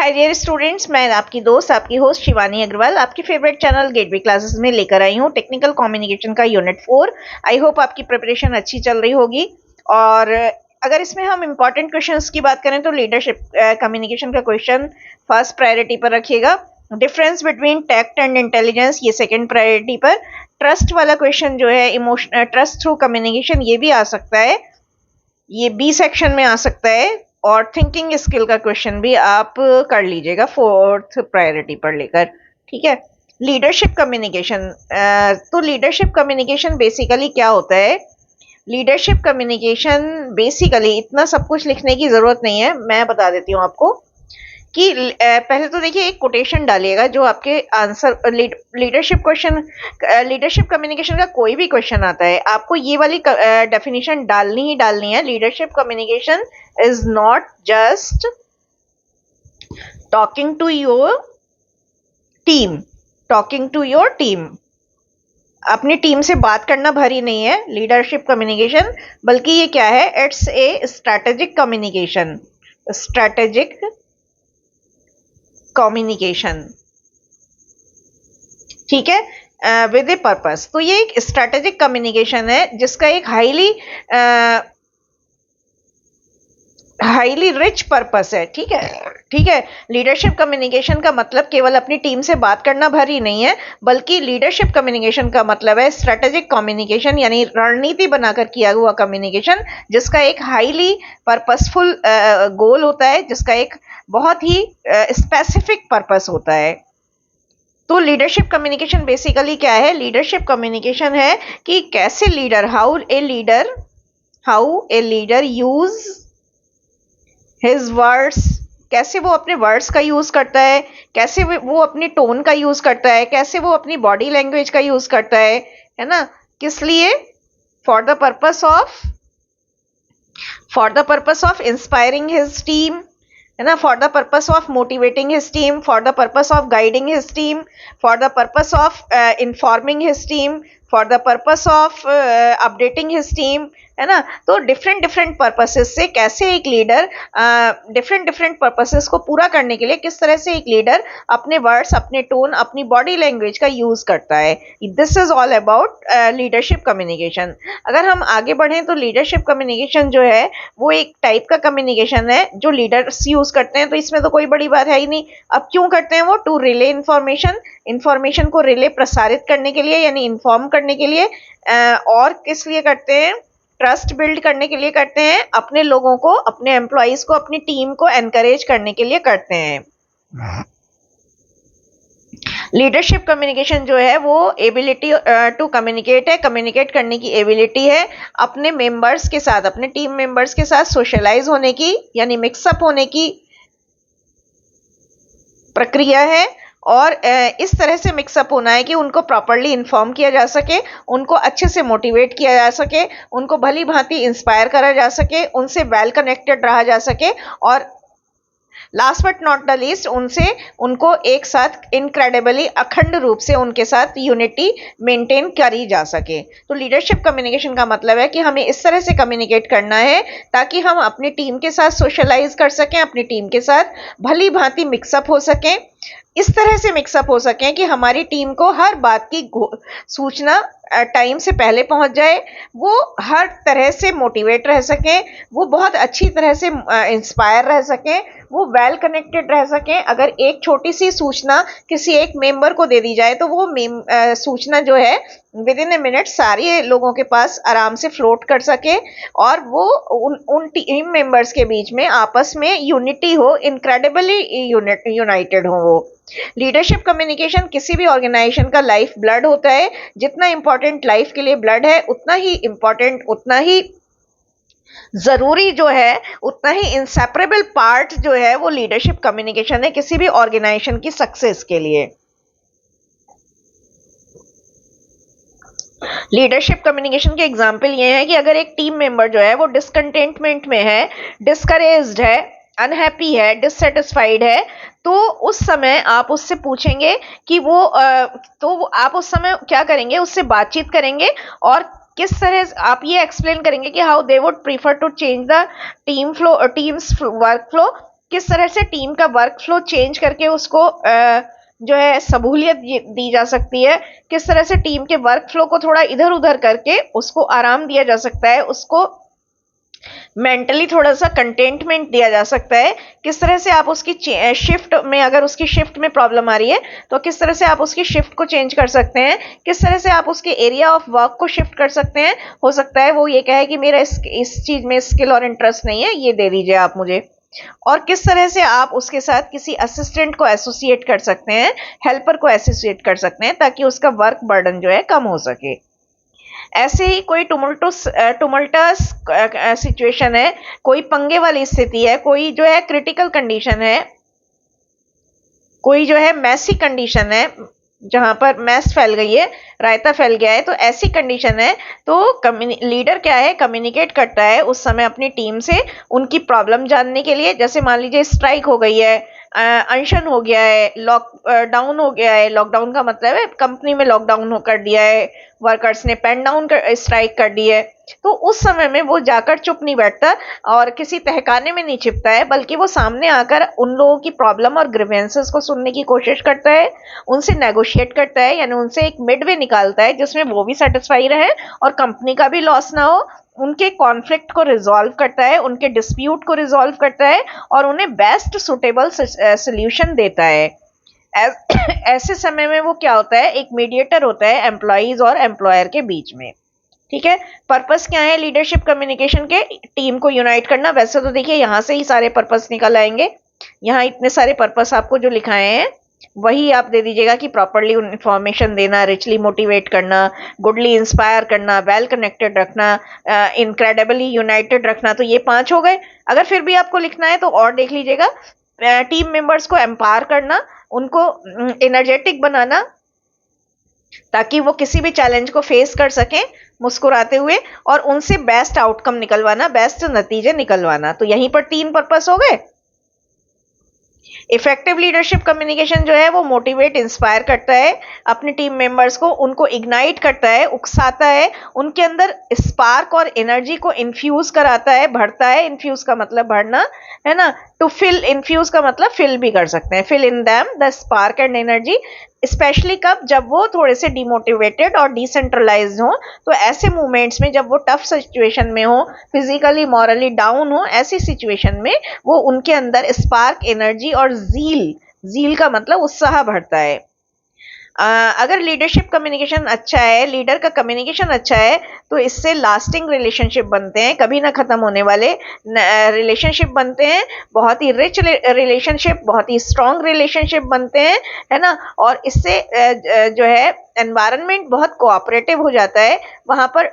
Hi dear students, मैं आपकी दोस्त आपकी होस्ट शिवानी अग्रवाल आपकी फेवरेट चैनल गेटवे क्लासेस में लेकर आई हूँ टेक्निकल कम्युनिकेशन का यूनिट 4। आई होप आपकी प्रिपरेशन अच्छी चल रही होगी। और अगर इसमें हम इम्पॉर्टेंट क्वेश्चंस की बात करें तो लीडरशिप कम्युनिकेशन का क्वेश्चन फर्स्ट प्रायोरिटी पर रखिएगा। Difference between tact and intelligence ये सेकेंड प्रायोरिटी पर। ट्रस्ट वाला क्वेश्चन जो है इमोशन ट्रस्ट थ्रू कम्युनिकेशन ये भी आ सकता है, ये बी सेक्शन में आ सकता है। और थिंकिंग स्किल का क्वेश्चन भी आप कर लीजिएगा फोर्थ प्रायोरिटी पर लेकर, ठीक है। लीडरशिप कम्युनिकेशन, तो लीडरशिप कम्युनिकेशन बेसिकली क्या होता है? लीडरशिप कम्युनिकेशन बेसिकली इतना सब कुछ लिखने की जरूरत नहीं है, मैं बता देती हूँ आपको कि पहले तो देखिए एक कोटेशन डालिएगा जो आपके answer leadership question leadership communication का कोई भी क्वेश्चन आता है आपको ये वाली डेफिनेशन डालनी ही डालनी है। Leadership communication is not just talking to your team, अपनी टीम से बात करना भर ही नहीं है लीडरशिप कम्युनिकेशन, बल्कि ये क्या है? इट्स ए स्ट्रैटेजिक कम्युनिकेशन, ठीक है, विद ए पर्पस। तो ये एक स्ट्रैटेजिक कम्युनिकेशन है जिसका एक हाईली रिच पर्पस है, ठीक है। लीडरशिप कम्युनिकेशन का मतलब केवल अपनी टीम से बात करना भर ही नहीं है, बल्कि लीडरशिप कम्युनिकेशन का मतलब है स्ट्रैटेजिक कम्युनिकेशन, यानी रणनीति बनाकर किया हुआ कम्युनिकेशन जिसका एक हाईली पर्पसफुल गोल होता है, जिसका एक बहुत ही स्पेसिफिक पर्पस होता है। तो लीडरशिप कम्युनिकेशन बेसिकली क्या है? लीडरशिप कम्युनिकेशन है कि कैसे leader how a leader use his words, कैसे वो अपने वर्ड्स का यूज करता है, कैसे वो अपनी टोन का यूज करता है, कैसे वो अपनी बॉडी लैंग्वेज का यूज करता है ना? किस लिए? For the purpose of inspiring his team, है ना, for the purpose of motivating his team, for the purpose of guiding his team, for the purpose of informing his team, for the purpose of updating his team, है ना। तो different purposes से कैसे एक leader different purposes को पूरा करने के लिए किस तरह से एक लीडर अपने वर्ड्स, अपने टोन, अपनी बॉडी लैंग्वेज का यूज करता है। This is all about leadership communication. अगर हम आगे बढ़ें तो लीडरशिप कम्युनिकेशन जो है वो एक टाइप का कम्युनिकेशन है जो लीडर्स यूज करते हैं, तो इसमें तो कोई बड़ी बात है ही नहीं। अब क्यों करते हैं वो? टू रिले इंफॉर्मेशन को रिले प्रसारित करने के लिए, यानी इन्फॉर्म करने के लिए। और किस लिए करते हैं? ट्रस्ट बिल्ड करने के लिए करते हैं, अपने लोगों को, अपने एम्प्लॉइज को, अपनी टीम को एनकरेज करने के लिए करते हैं। लीडरशिप कम्युनिकेशन जो है वो एबिलिटी टू कम्युनिकेट है, कम्युनिकेट करने की एबिलिटी है, अपने मेंबर्स के साथ, अपने टीम मेंबर्स के साथ सोशलाइज होने की, यानी मिक्सअप होने की प्रक्रिया है। और इस तरह से मिक्सअप होना है कि उनको प्रॉपरली इन्फॉर्म किया जा सके, उनको अच्छे से मोटिवेट किया जा सके, उनको भली भांति इंस्पायर करा जा सके, उनसे वेल कनेक्टेड रहा जा सके, और last but not the least उनको एक साथ इनक्रेडिबली अखंड रूप से उनके साथ यूनिटी मेंटेन करी जा सके। तो लीडरशिप कम्युनिकेशन का मतलब है कि हमें इस तरह से कम्युनिकेट करना है ताकि हम अपनी टीम के साथ सोशलाइज कर सकें, अपनी टीम के साथ भली भांति मिक्सअप हो सकें, इस तरह से मिक्सअप हो सकें कि हमारी टीम को हर बात की सूचना टाइम से पहले पहुंच जाए, वो हर तरह से मोटिवेट रह सकें, वो बहुत अच्छी तरह से इंस्पायर रह सकें, वो वेल कनेक्टेड रह सकें। अगर एक छोटी सी सूचना किसी एक मेंबर को दे दी जाए तो वो सूचना जो है विद इन ए मिनट सारे लोगों के पास आराम से फ्लोट कर सके, और वो उन टीम मेंबर्स के बीच में आपस में यूनिटी हो, इनक्रेडिबली यूनाइटेड हो वो। लीडरशिप कम्युनिकेशन किसी भी ऑर्गेनाइजेशन का लाइफ ब्लड होता है। जितना इंपॉर्टेंट लाइफ के लिए ब्लड है, उतना ही इंपॉर्टेंट, उतना ही जरूरी जो है, उतना ही इंसेपरेबल पार्ट जो है वो लीडरशिप कम्युनिकेशन है किसी भी ऑर्गेनाइजेशन की सक्सेस के लिए। लीडरशिप कम्युनिकेशन के एग्जाम्पल ये है कि अगर एक टीम मेंबर जो है वो डिसकंटेंटमेंट में है, डिस्करेज्ड है, अनहैप्पी है, डिससेटिस्फाइड है, तो उस समय आप उससे पूछेंगे कि तो आप उस समय क्या करेंगे? उससे बातचीत करेंगे और किस तरह आप ये एक्सप्लेन करेंगे कि how they would prefer to change the team's workflow किस तरह से टीम का वर्क फ्लो चेंज करके उसको जो है सहूलियत दी जा सकती है, किस तरह से टीम के वर्क फ्लो को थोड़ा इधर उधर करके उसको आराम दिया जा सकता है, उसको मेंटली थोड़ा सा कंटेंटमेंट दिया जा सकता है, किस तरह से आप उसकी शिफ्ट में, अगर उसकी शिफ्ट में प्रॉब्लम आ रही है तो किस तरह से आप उसकी शिफ्ट को चेंज कर सकते हैं, किस तरह से आप उसके एरिया ऑफ वर्क को शिफ्ट कर सकते हैं। हो सकता है वो ये कहे कि मेरा इस चीज में स्किल और इंटरेस्ट नहीं है, ये दे दीजिए आप मुझे। और किस तरह से आप उसके साथ किसी असिस्टेंट को एसोसिएट कर सकते हैं, हेल्पर को एसोसिएट कर सकते हैं, ताकि उसका वर्क बर्डन जो है कम हो सके। ऐसे ही कोई टुमल्टस सिचुएशन है, कोई पंगे वाली स्थिति है, कोई जो है क्रिटिकल कंडीशन है, कोई जो है मैसी कंडीशन है, जहां पर मैस फैल गई है, रायता फैल गया है, तो ऐसी कंडीशन है तो लीडर क्या है, कम्युनिकेट करता है उस समय अपनी टीम से उनकी प्रॉब्लम जानने के लिए। जैसे मान लीजिए स्ट्राइक हो गई है, अनशन हो गया है, लॉकडाउन हो गया है, लॉकडाउन का मतलब है कंपनी में लॉकडाउन कर दिया है, वर्कर्स ने पेन डाउन स्ट्राइक कर दी है, तो उस समय में वो जाकर चुप नहीं बैठता और किसी तहखाने में नहीं छिपता है, बल्कि वो सामने आकर उन लोगों की प्रॉब्लम और ग्रीवेंसेस को सुनने की कोशिश करता है, उनसे नेगोशिएट करता है, यानी उनसे एक मिडवे निकालता है जिसमें वो भी सेटिस्फाई रहे और कंपनी का भी लॉस ना हो। उनके कॉन्फ्लिक्ट को रिजॉल्व करता है, उनके डिस्प्यूट को रिजॉल्व करता है और उन्हें बेस्ट सुटेबल सोल्यूशन देता है। ऐसे समय में वो क्या होता है, एक मीडिएटर होता है एम्प्लॉइज और एम्प्लॉयर के बीच में। ठीक है, पर्पस क्या है लीडरशिप कम्युनिकेशन के, टीम को यूनाइट करना। वैसे तो देखिए यहां से ही सारे पर्पस निकल आएंगे, यहाँ इतने सारे पर्पस आपको जो लिखाए हैं वही आप दे दीजिएगा कि प्रॉपरली इंफॉर्मेशन देना, रिचली मोटिवेट करना, गुडली इंस्पायर करना, वेल कनेक्टेड रखना, इनक्रेडिबली यूनाइटेड रखना। तो ये 5 हो गए। अगर फिर भी आपको लिखना है तो और देख लीजिएगा, टीम मेंबर्स को एम्पावर करना, उनको एनर्जेटिक बनाना ताकि वो किसी भी चैलेंज को फेस कर सकें मुस्कुराते हुए, और उनसे बेस्ट आउटकम निकलवाना, बेस्ट नतीजे निकलवाना। तो यहीं पर 3 पर्पस हो गए। इफेक्टिव लीडरशिप कम्युनिकेशन जो है वो मोटिवेट, इंस्पायर करता है अपने टीम मेंबर्स को, उनको इग्नाइट करता है, उकसाता है, उनके अंदर स्पार्क और एनर्जी को इन्फ्यूज कराता है, भरता है। इन्फ्यूज का मतलब भरना है ना, टू फिल, इन्फ्यूज का मतलब फिल भी कर सकते हैं, fill in them the spark and energy. Specially कब, जब वो थोड़े से डिमोटिवेटेड और डिसेंट्रलाइज्ड हो, तो ऐसे मोमेंट्स में जब वो टफ सिचुएशन में हो, फिजिकली मॉरली डाउन हो, ऐसी सिचुएशन में वो उनके अंदर स्पार्क, एनर्जी और जील का मतलब उत्साह भरता है। अगर लीडरशिप कम्युनिकेशन अच्छा है, लीडर का कम्युनिकेशन अच्छा है, तो इससे लास्टिंग रिलेशनशिप बनते हैं, कभी ना खत्म होने वाले रिलेशनशिप बनते हैं, बहुत ही रिच रिलेशनशिप, बहुत ही स्ट्रॉन्ग रिलेशनशिप बनते हैं, है ना। और इससे जो है एनवायरनमेंट बहुत कोऑपरेटिव हो जाता है, वहां पर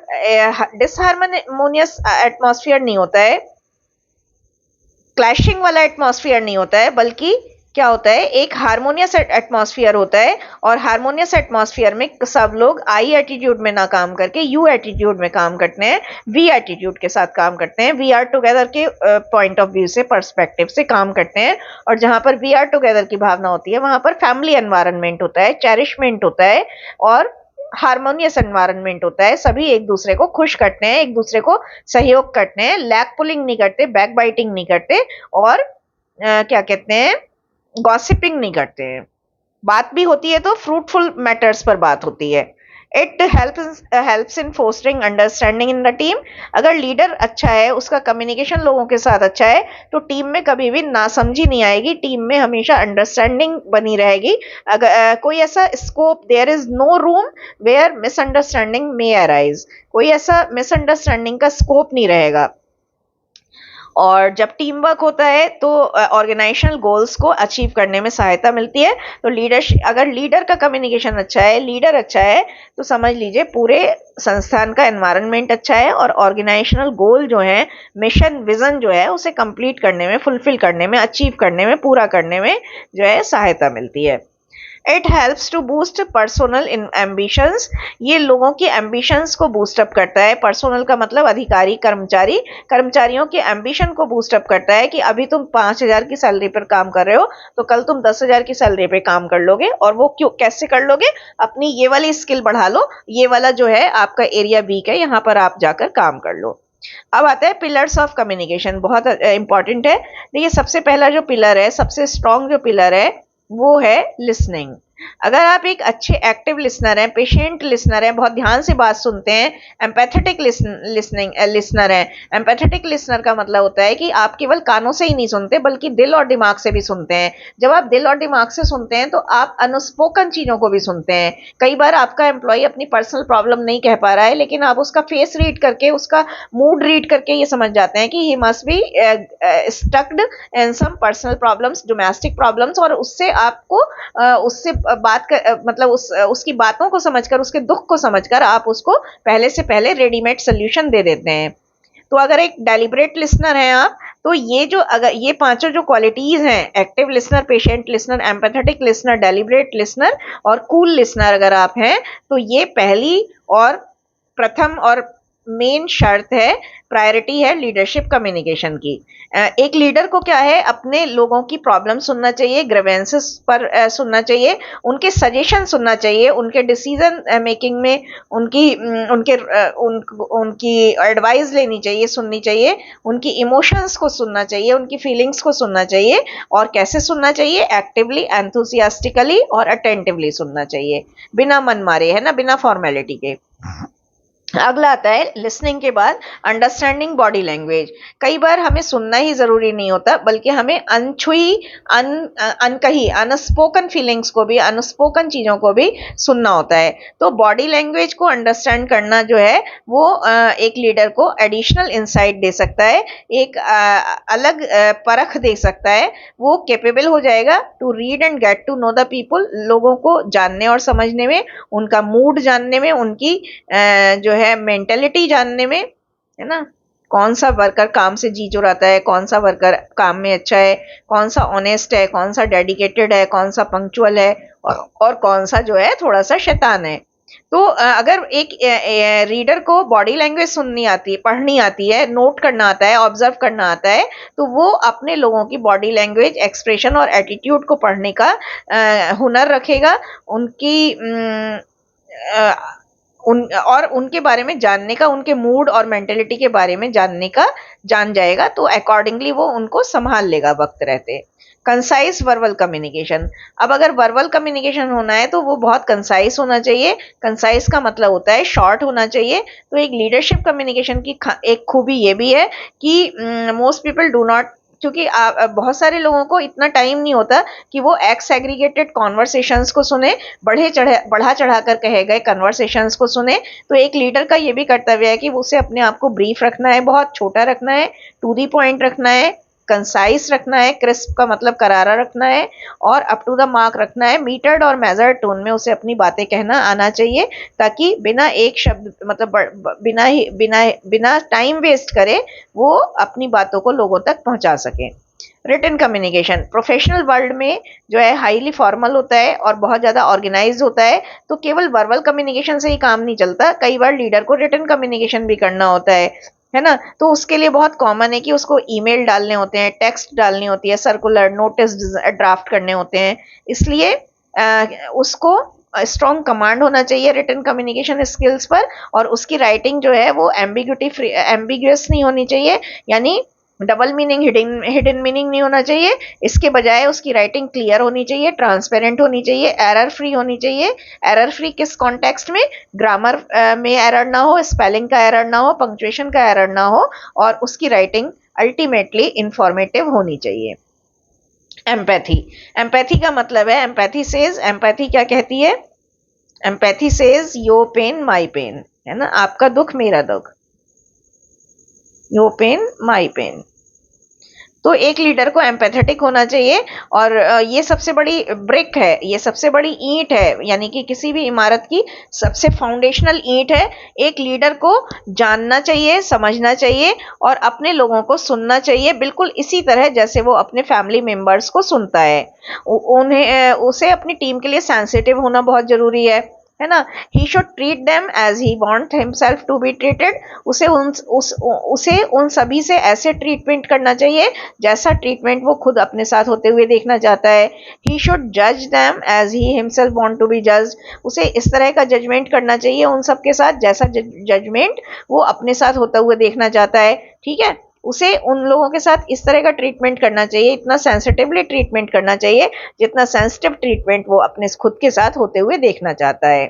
डिसहार्मोनियस एटमॉस्फेयर नहीं होता है, क्लैशिंग वाला एटमॉस्फेयर नहीं होता है, बल्कि क्या होता है, एक हारमोनियस एटमॉस्फेयर होता है। और हारमोनियस एटमॉस्फेयर में सब लोग आई एटीट्यूड में ना काम करके यू एटीट्यूड में काम करते हैं, वी एटीट्यूड के साथ काम करते हैं, वी आर टुगेदर के पॉइंट ऑफ व्यू से, पर्सपेक्टिव से काम करते हैं। और जहां पर वी आर टुगेदर की भावना होती है वहां पर फैमिली एनवायरनमेंट होता है, चेरिशमेंट होता है और हारमोनियस एनवायरनमेंट होता है। सभी एक दूसरे को खुश करते हैं, एक दूसरे को सहयोग करते हैं, लैग पुलिंग नहीं करते, बैक बाइटिंग नहीं करते, और क्या कहते हैं, गॉसिपिंग नहीं करते हैं। बात भी होती है तो फ्रूटफुल मैटर्स पर बात होती है। It helps in fostering understanding in the team. अगर लीडर अच्छा है, उसका कम्युनिकेशन लोगों के साथ अच्छा है, तो टीम में कभी भी नासमझी नहीं आएगी, टीम में हमेशा अंडरस्टैंडिंग बनी रहेगी। अगर कोई ऐसा scope, there is no room where misunderstanding may arise, कोई ऐसा मिसअंडरस्टैंडिंग का स्कोप नहीं रहेगा। और जब टीम वर्क होता है तो ऑर्गेनाइजेशनल गोल्स को अचीव करने में सहायता मिलती है। तो लीडरशिप, अगर लीडर का कम्युनिकेशन अच्छा है, लीडर अच्छा है, तो समझ लीजिए पूरे संस्थान का एनवायरनमेंट अच्छा है और ऑर्गेनाइजेशनल गोल जो है, मिशन विजन जो है, उसे कंप्लीट करने में, फुलफिल करने में, अचीव करने में, पूरा करने में जो है सहायता मिलती है। It helps to boost personal ambitions, ये लोगों की एम्बिशंस को बूस्टअप करता है। पर्सनल का मतलब अधिकारी, कर्मचारी, कर्मचारियों के एम्बिशन को बूस्टअप करता है कि अभी तुम 5,000 की सैलरी पर काम कर रहे हो, तो कल तुम 10,000 की सैलरी पे काम कर लोगे। और वो क्यों, कैसे कर लोगे, अपनी ये वाली स्किल बढ़ा लो, ये वाला जो है आपका एरिया वीक है, यहाँ पर आप जाकर काम कर लो। अब आता है पिलर्स ऑफ कम्युनिकेशन, बहुत इंपॉर्टेंट है। देखिए सबसे पहला जो पिलर है, सबसे स्ट्रॉन्ग जो पिलर है, वो है लिसनिंग। अगर आप एक अच्छे एक्टिव लिसनर हैं, पेशेंट लिसनर हैं, बहुत ध्यान से बात सुनते हैं, एम्पैथेटिक लिसनर हैं। एम्पैथेटिक लिसनर का मतलब होता है कि आप केवल कानों से ही नहीं सुनते बल्कि दिल और दिमाग से भी सुनते हैं। जब आप दिल और दिमाग से सुनते हैं तो आप अनस्पोकन चीजों को भी सुनते हैं। कई बार आपका एम्प्लॉय अपनी पर्सनल प्रॉब्लम नहीं कह पा रहा है, लेकिन आप उसका फेस रीड करके, उसका मूड रीड करके ये समझ जाते हैं कि he must be stucked in some personal problems, domestic problems, और उससे आपको उससे बात कर, मतलब उसकी बातों को समझकर, उसके दुख को समझकर आप उसको पहले से पहले रेडीमेड सोल्यूशन दे देते हैं। तो अगर एक डेलिब्रेट लिसनर हैं आप, तो ये जो, अगर ये पांचों जो क्वालिटीज हैं, active listener, patient listener, empathetic listener, deliberate listener और कूल लिसनर, अगर आप हैं, तो ये पहली और प्रथम और मेन शर्त है, प्रायोरिटी है लीडरशिप कम्युनिकेशन की। एक लीडर को क्या है, अपने लोगों की प्रॉब्लम सुनना चाहिए, ग्रीवेंसेस पर सुनना चाहिए, उनके सजेशन सुनना चाहिए, उनके डिसीजन मेकिंग में उनकी एडवाइस लेनी चाहिए, सुननी चाहिए, उनकी इमोशंस को सुनना चाहिए, उनकी फीलिंग्स को सुनना चाहिए। और कैसे सुनना चाहिए? एक्टिवली, एंथुसियास्टिकली और अटेंटिवली सुनना चाहिए, बिना मन मारे, है ना, बिना फॉर्मेलिटी के। अगला आता है लिसनिंग के बाद अंडरस्टैंडिंग बॉडी लैंग्वेज। कई बार हमें सुनना ही जरूरी नहीं होता, बल्कि हमें अनछुई, अनकही, अनस्पोकन फीलिंग्स को भी, अनस्पोकन चीजों को भी सुनना होता है। तो बॉडी लैंग्वेज को अंडरस्टैंड करना जो है, वो एक लीडर को एडिशनल इंसाइट दे सकता है, एक अलग परख दे सकता है। वो कैपेबल हो जाएगा to read and get to know the people, लोगों को जानने और समझने में, उनका मूड जानने में, उनकी जो है मेंटेलिटी जानने में, है ना, कौन सा वर्कर काम से जी चुराता है, कौन सा वर्कर काम में अच्छा है, कौन सा ऑनेस्ट है, कौन सा डेडिकेटेड है, कौन सा पंक्चुअल है, और कौन सा जो है थोड़ा सा शैतान है। तो अगर एक रीडर को बॉडी लैंग्वेज सुननी आती है, पढ़नी आती है, नोट करना आता है, ऑब्जर्व करना आता है, तो वो अपने लोगों की बॉडी लैंग्वेज, एक्सप्रेशन और एटीट्यूड को पढ़ने का हुनर रखेगा, उनकी और उनके बारे में जानने का, उनके मूड और मेंटेलिटी के बारे में जानने का जान जाएगा, तो अकॉर्डिंगली वो उनको संभाल लेगा वक्त रहते। Concise verbal communication. अब अगर वर्बल कम्युनिकेशन होना है तो वो बहुत कंसाइज होना चाहिए। कंसाइज का मतलब होता है शॉर्ट होना चाहिए। तो एक लीडरशिप कम्युनिकेशन की एक खूबी ये भी है कि मोस्ट पीपल डू नॉट, क्योंकि बहुत सारे लोगों को इतना टाइम नहीं होता कि वो एक्स एग्रीगेटेड कॉन्वर्सेशंस को सुने, बढ़ा चढ़ा कर कहे गए कन्वर्सेशंस को सुने। तो एक लीडर का ये भी कर्तव्य है कि उसे अपने आप को ब्रीफ रखना है, बहुत छोटा रखना है, टू दी पॉइंट रखना है, कंसाइज रखना है, क्रिस्प का मतलब करारा रखना है, और अप टू द मार्क रखना है। मीटर्ड और मेजर्ड टोन में उसे अपनी बातें कहना आना चाहिए, ताकि बिना एक शब्द, मतलब बिना टाइम वेस्ट करे वो अपनी बातों को लोगों तक पहुंचा सके। रिटन कम्युनिकेशन प्रोफेशनल वर्ल्ड में जो है हाईली फॉर्मल होता है और बहुत ज्यादा ऑर्गेनाइज होता है। तो केवल वर्बल कम्युनिकेशन से ही काम नहीं चलता, कई बार लीडर को रिटन कम्युनिकेशन भी करना होता है ना। तो उसके लिए बहुत कॉमन है कि उसको ईमेल डालने होते हैं, टेक्स्ट डालनी होती है, सर्कुलर नोटिस ड्राफ्ट करने होते हैं। इसलिए उसको स्ट्रॉन्ग कमांड होना चाहिए रिटन कम्युनिकेशन स्किल्स पर, और उसकी राइटिंग जो है वो एम्बिग्यूअस नहीं होनी चाहिए, यानी डबल मीनिंग, हिडन मीनिंग नहीं होना चाहिए। इसके बजाय उसकी राइटिंग क्लियर होनी चाहिए, ट्रांसपेरेंट होनी चाहिए, एरर फ्री होनी चाहिए। एरर फ्री किस कॉन्टेक्स्ट में? ग्रामर में एरर ना हो, स्पेलिंग का एरर ना हो, पंक्चुएशन का एरर ना हो, और उसकी राइटिंग अल्टीमेटली इंफॉर्मेटिव होनी चाहिए। एम्पैथी। एम्पैथी का मतलब है, एम्पैथी क्या कहती है? Empathy says your pain my pain, है ना, आपका दुख मेरा दुख, योर पेन माई पेन। तो एक लीडर को एम्पैथेटिक होना चाहिए, और ये सबसे बड़ी ब्रिक है, ये सबसे बड़ी ईंट है, यानी कि किसी भी इमारत की सबसे फाउंडेशनल ईंट है। एक लीडर को जानना चाहिए, समझना चाहिए और अपने लोगों को सुनना चाहिए, बिल्कुल इसी तरह जैसे वो अपने फैमिली मेंबर्स को सुनता है। उसे अपनी टीम के लिए सेंसिटिव होना बहुत जरूरी है। है ना। He should treat them as he want himself to be treated. उसे उन सभी से ऐसे ट्रीटमेंट करना चाहिए जैसा ट्रीटमेंट वो खुद अपने साथ होते हुए देखना चाहता है। ही शुड जज them as he himself want to be judged. उसे इस तरह का जजमेंट करना चाहिए उन सब के साथ जैसा जजमेंट वो अपने साथ होता हुआ देखना चाहता है। ठीक है, उसे उन लोगों के साथ इस तरह का ट्रीटमेंट करना चाहिए, इतना सेंसिटिवली ट्रीटमेंट करना चाहिए जितना सेंसिटिव ट्रीटमेंट वो अपने खुद के साथ होते हुए देखना चाहता है।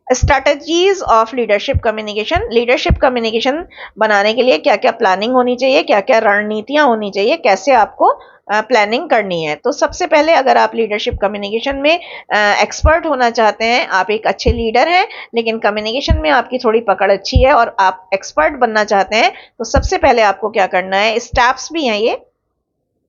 स्ट्रैटेजीज ऑफ लीडरशिप कम्युनिकेशन बनाने के लिए क्या क्या प्लानिंग होनी चाहिए, क्या क्या रणनीतियां होनी चाहिए, कैसे आपको प्लानिंग करनी है। तो सबसे पहले अगर आप लीडरशिप कम्युनिकेशन में एक्सपर्ट होना चाहते हैं, आप एक अच्छे लीडर हैं लेकिन कम्युनिकेशन में आपकी थोड़ी पकड़ अच्छी है और आप एक्सपर्ट बनना चाहते हैं, तो सबसे पहले आपको क्या करना है, स्टेप्स भी हैं ये,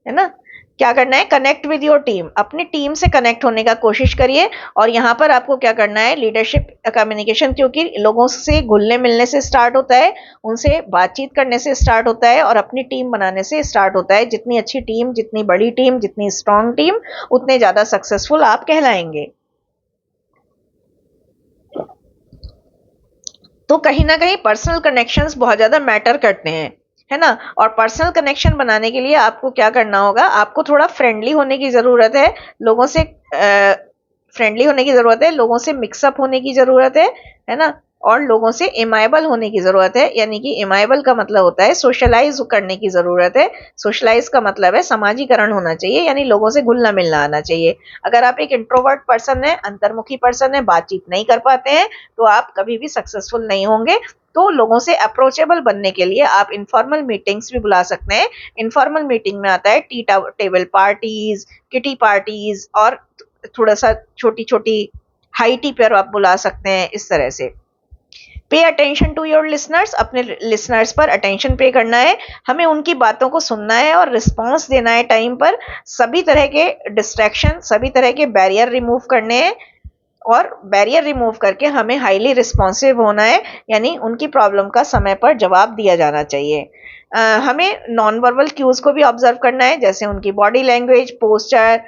है ना। क्या करना है, कनेक्ट विद योर टीम, अपनी टीम से कनेक्ट होने का कोशिश करिए। और यहाँ पर आपको क्या करना है, लीडरशिप कम्युनिकेशन क्योंकि लोगों से घुलने मिलने से स्टार्ट होता है, उनसे बातचीत करने से स्टार्ट होता है और अपनी टीम बनाने से स्टार्ट होता है। जितनी अच्छी टीम, जितनी बड़ी टीम, जितनी स्ट्रांग टीम, उतने ज्यादा सक्सेसफुल आप कहलाएंगे। तो कहीं ना कहीं पर्सनल कनेक्शंस बहुत ज्यादा मैटर करते हैं, है ना। और पर्सनल कनेक्शन बनाने के लिए आपको क्या करना होगा, आपको थोड़ा फ्रेंडली होने की जरूरत है, लोगों से फ्रेंडली होने की जरूरत है, लोगों से मिक्सअप होने की जरूरत है ना। और लोगों से इमाइबल होने की जरूरत है, यानी कि इमाइबल का मतलब होता है सोशलाइज करने की जरूरत है। सोशलाइज का मतलब है समाजीकरण होना चाहिए, यानी लोगों से घुलना मिलना आना चाहिए। अगर आप एक इंट्रोवर्ट पर्सन है, अंतर्मुखी पर्सन है, बातचीत नहीं कर पाते हैं, तो आप कभी भी सक्सेसफुल नहीं होंगे। तो लोगों से अप्रोचेबल बनने के लिए आप इनफॉर्मल मीटिंग्स भी बुला सकते हैं। इनफॉर्मल मीटिंग में आता है tea table parties, kitty parties और थोड़ा सा छोटी छोटी हाई टी पर आप बुला सकते हैं। इस तरह से pay attention to your listeners, अपने लिसनर्स पर अटेंशन पे करना है, हमें उनकी बातों को सुनना है और रिस्पॉन्स देना है टाइम पर। सभी तरह के डिस्ट्रैक्शन, सभी तरह के बैरियर रिमूव करने हैं और बैरियर रिमूव करके हमें हाईली रिस्पॉन्सिव होना है, यानी उनकी प्रॉब्लम का समय पर जवाब दिया जाना चाहिए। हमें नॉन वर्बल क्यूज को भी ऑब्जर्व करना है, जैसे उनकी body language, posture,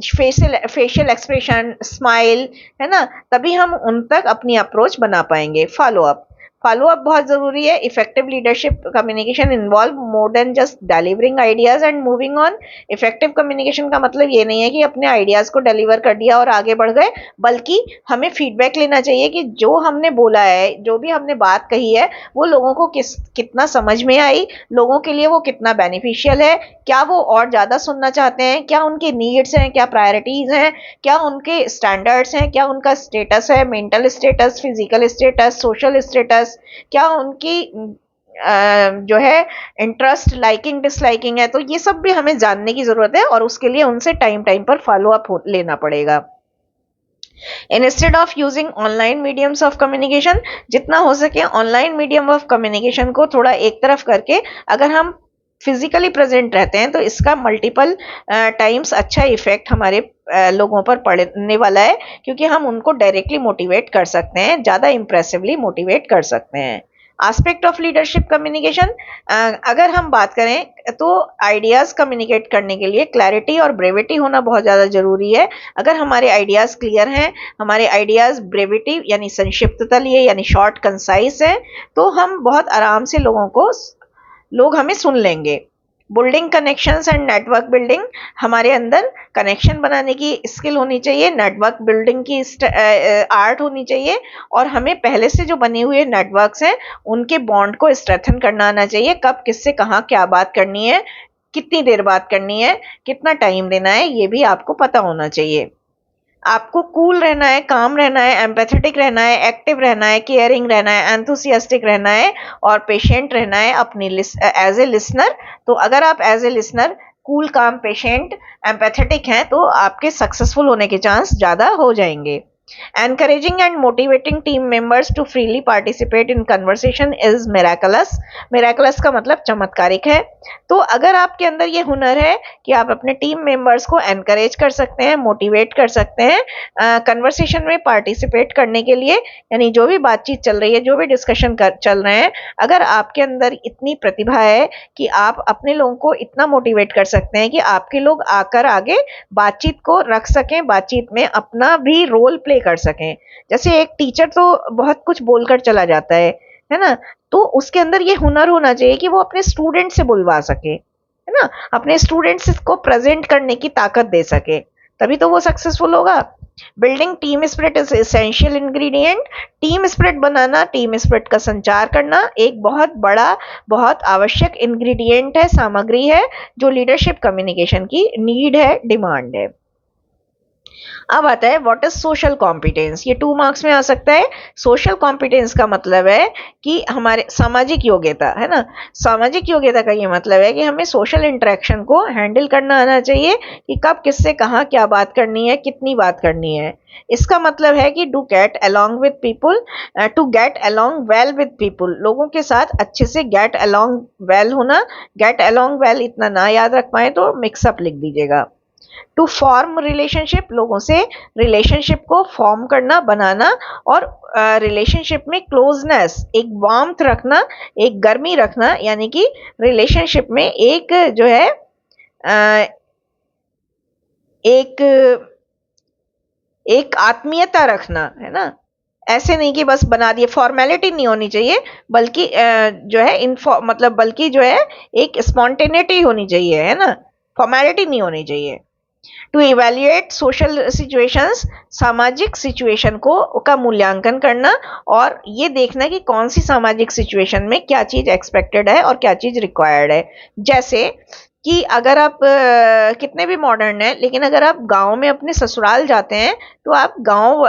facial expression, smile, है ना। तभी हम उन तक अपनी अप्रोच बना पाएंगे। फॉलो अप बहुत जरूरी है। Effective leadership communication involve more than just delivering ideas and moving on. Effective communication का मतलब ये नहीं है कि अपने आइडियाज को डिलीवर कर दिया और आगे बढ़ गए, बल्कि हमें फीडबैक लेना चाहिए कि जो हमने बोला है, जो भी हमने बात कही है, वो लोगों को कितना समझ में आई, लोगों के लिए वो कितना बेनिफिशियल है, क्या वो और ज्यादा सुनना चाहते हैं, क्या उनके नीड्स हैं, क्या प्रायोरिटीज हैं, क्या उनके स्टैंडर्ड्स हैं, क्या उनका स्टेटस है, mental status, physical status, social status, क्या उनकी जो है इंटरेस्ट, लाइकिंग, डिसलाइकिंग है। तो ये सब भी हमें जानने की जरूरत है और उसके लिए उनसे टाइम टाइम पर फॉलो अप लेना पड़ेगा। Instead of using online mediums of communication, जितना हो सके ऑनलाइन मीडियम ऑफ कम्युनिकेशन को थोड़ा एक तरफ करके अगर हम फिजिकली प्रेजेंट रहते हैं तो इसका मल्टीपल टाइम्स अच्छा इफेक्ट हमारे लोगों पर पड़ने वाला है, क्योंकि हम उनको डायरेक्टली मोटिवेट कर सकते हैं, ज्यादा इंप्रेसिवली मोटिवेट कर सकते हैं। एस्पेक्ट ऑफ लीडरशिप कम्युनिकेशन, अगर हम बात करें तो आइडियाज कम्युनिकेट करने के लिए क्लैरिटी और ब्रेविटी होना बहुत ज्यादा जरूरी है। अगर हमारे आइडियाज क्लियर हैं, हमारे आइडियाज ब्रेविटी यानी संक्षिप्तता लिए, यानी शॉर्ट कंसाइज है, तो हम बहुत आराम से लोग हमें सुन लेंगे। Building connections and network building, हमारे अंदर कनेक्शन बनाने की स्किल होनी चाहिए, नेटवर्क बिल्डिंग की आर्ट होनी चाहिए और हमें पहले से जो बने हुए नेटवर्क्स हैं उनके बॉन्ड को स्ट्रेंथन करना आना चाहिए। कब किससे कहाँ क्या बात करनी है, कितनी देर बात करनी है, कितना टाइम देना है, ये भी आपको पता होना चाहिए। आपको कूल रहना है, काम रहना है, एम्पैथेटिक रहना है, एक्टिव रहना है, केयरिंग रहना है, एंथुसियास्टिक रहना है और पेशेंट रहना है अपनी एज ए लिसनर। तो अगर आप एज ए लिसनर कूल, काम, पेशेंट, एम्पैथेटिक हैं तो आपके सक्सेसफुल होने के चांस ज्यादा हो जाएंगे। Encouraging and motivating team members to freely participate in conversation is miraculous. Miraculous का मतलब चमत्कारिक है। तो अगर आपके अंदर ये हुनर है कि आप अपने टीम मेंबर्स को एनकरेज कर सकते हैं, मोटिवेट कर सकते हैं कन्वर्सेशन में पार्टिसिपेट करने के लिए, यानी जो भी बातचीत चल रही है, जो भी डिस्कशन चल रहे हैं, अगर आपके अंदर इतनी प्रतिभा है कि आप अपने लोगों को इतना मोटिवेट कर सकते हैं कि आपके लोग आकर आगे बातचीत को रख सकें, बातचीत में अपना भी रोल प्ले प्ले कर सकें। जैसे एक टीचर तो बहुत कुछ बोलकर चला जाता है ना? तो उसके अंदर ये हुनर होना चाहिए कि वो अपने स्टूडेंट से बुलवा सके, है ना? अपने स्टूडेंट्स को प्रेजेंट करने की ताकत दे सके, तभी तो वो सक्सेसफुल होगा। Building team spirit is essential ingredient. Team spirit banana, team spirit का संचार करना एक बहुत बड़ा, बहुत आवश्यक इंग्रेडिएंट है, सामग्री है, जो लीडरशिप कम्युनिकेशन की नीड है, डिमांड है। अब आता है व्हाट इज सोशल कॉम्पिटेंस। ये 2 मार्क्स में आ सकता है। सोशल कॉम्पिटेंस का मतलब है कि हमारे सामाजिक योग्यता, है ना? सामाजिक योग्यता का ये मतलब है कि हमें सोशल इंटरेक्शन को हैंडल करना आना चाहिए कि कब किससे कहाँ क्या बात करनी है, कितनी बात करनी है। इसका मतलब है कि do get along with people, to get along well with people, लोगों के साथ अच्छे से गेट अलोंग वेल होना। गेट अलोंग वेल इतना ना याद रख पाए तो मिक्सअप लिख दीजिएगा। टू फॉर्म रिलेशनशिप, लोगों से रिलेशनशिप को फॉर्म करना, बनाना, और रिलेशनशिप में क्लोजनेस, एक वार्मथ रखना, एक गर्मी रखना, यानी कि रिलेशनशिप में एक जो है एक एक आत्मीयता रखना, है ना? ऐसे नहीं कि बस बना दिए, फॉर्मेलिटी नहीं होनी चाहिए, बल्कि जो है मतलब बल्कि जो है एक स्पॉन्टेनिटी होनी चाहिए, है ना? फॉर्मेलिटी नहीं होनी चाहिए। टू इवेल्युएट सोशल सिचुएशंस, सामाजिक सिचुएशन को का मूल्यांकन करना और ये देखना कि कौन सी सामाजिक सिचुएशन में क्या चीज एक्सपेक्टेड है और क्या चीज रिक्वायर्ड है। जैसे कि अगर आप कितने भी मॉडर्न हैं, लेकिन अगर आप गांव में अपने ससुराल जाते हैं तो आप गांव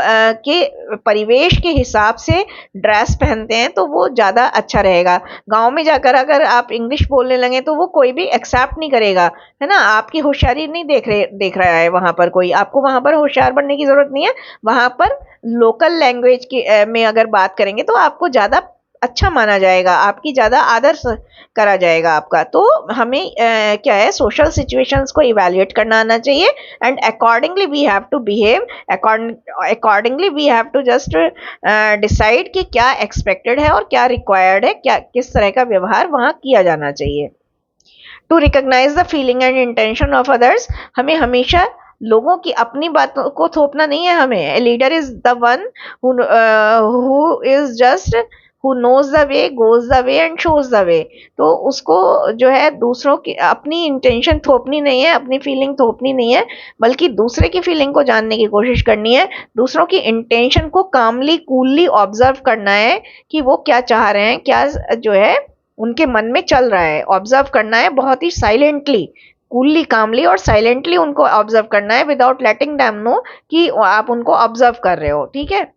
के परिवेश के हिसाब से ड्रेस पहनते हैं तो वो ज़्यादा अच्छा रहेगा। गांव में जाकर अगर आप इंग्लिश बोलने लगे तो वो कोई भी एक्सेप्ट नहीं करेगा, है ना? आपकी होशियारी नहीं देख रहा है वहां पर कोई। आपको वहां पर होशियार बनने की जरूरत नहीं है। वहां पर लोकल लैंग्वेज की में अगर बात करेंगे तो आपको ज़्यादा अच्छा माना जाएगा, आपकी ज़्यादा आदर करा जाएगा आपका। तो हमें क्या है, सोशल सिचुएशंस को इवैल्यूएट करना आना चाहिए and accordingly we have to behave, accordingly we have to just decide कि क्या एक्सपेक्टेड है और क्या रिक्वायर्ड है, क्या किस तरह का व्यवहार वहां किया जाना चाहिए। To recognise the feeling and intention of others, हमें हमेशा लोगों की अपनी बातों को थोपना नहीं है। हमें a leader is the one who is just who knows the way, goes the way and shows the way. तो उसको जो है दूसरों की अपनी इंटेंशन थोपनी नहीं है, अपनी फीलिंग थोपनी नहीं है, बल्कि दूसरे की फीलिंग को जानने की कोशिश करनी है। दूसरों की इंटेंशन को कामली कूलली ऑब्जर्व करना है कि वो क्या चाह रहे हैं, क्या जो है उनके मन में चल रहा है, ऑब्जर्व करना है बहुत ही साइलेंटली, कूलली, कामली और साइलेंटली उनको ऑब्जर्व करना है विदाउट लेटिंग देम नो कि आप उनको ऑब्जर्व कर रहे हो, ठीक है?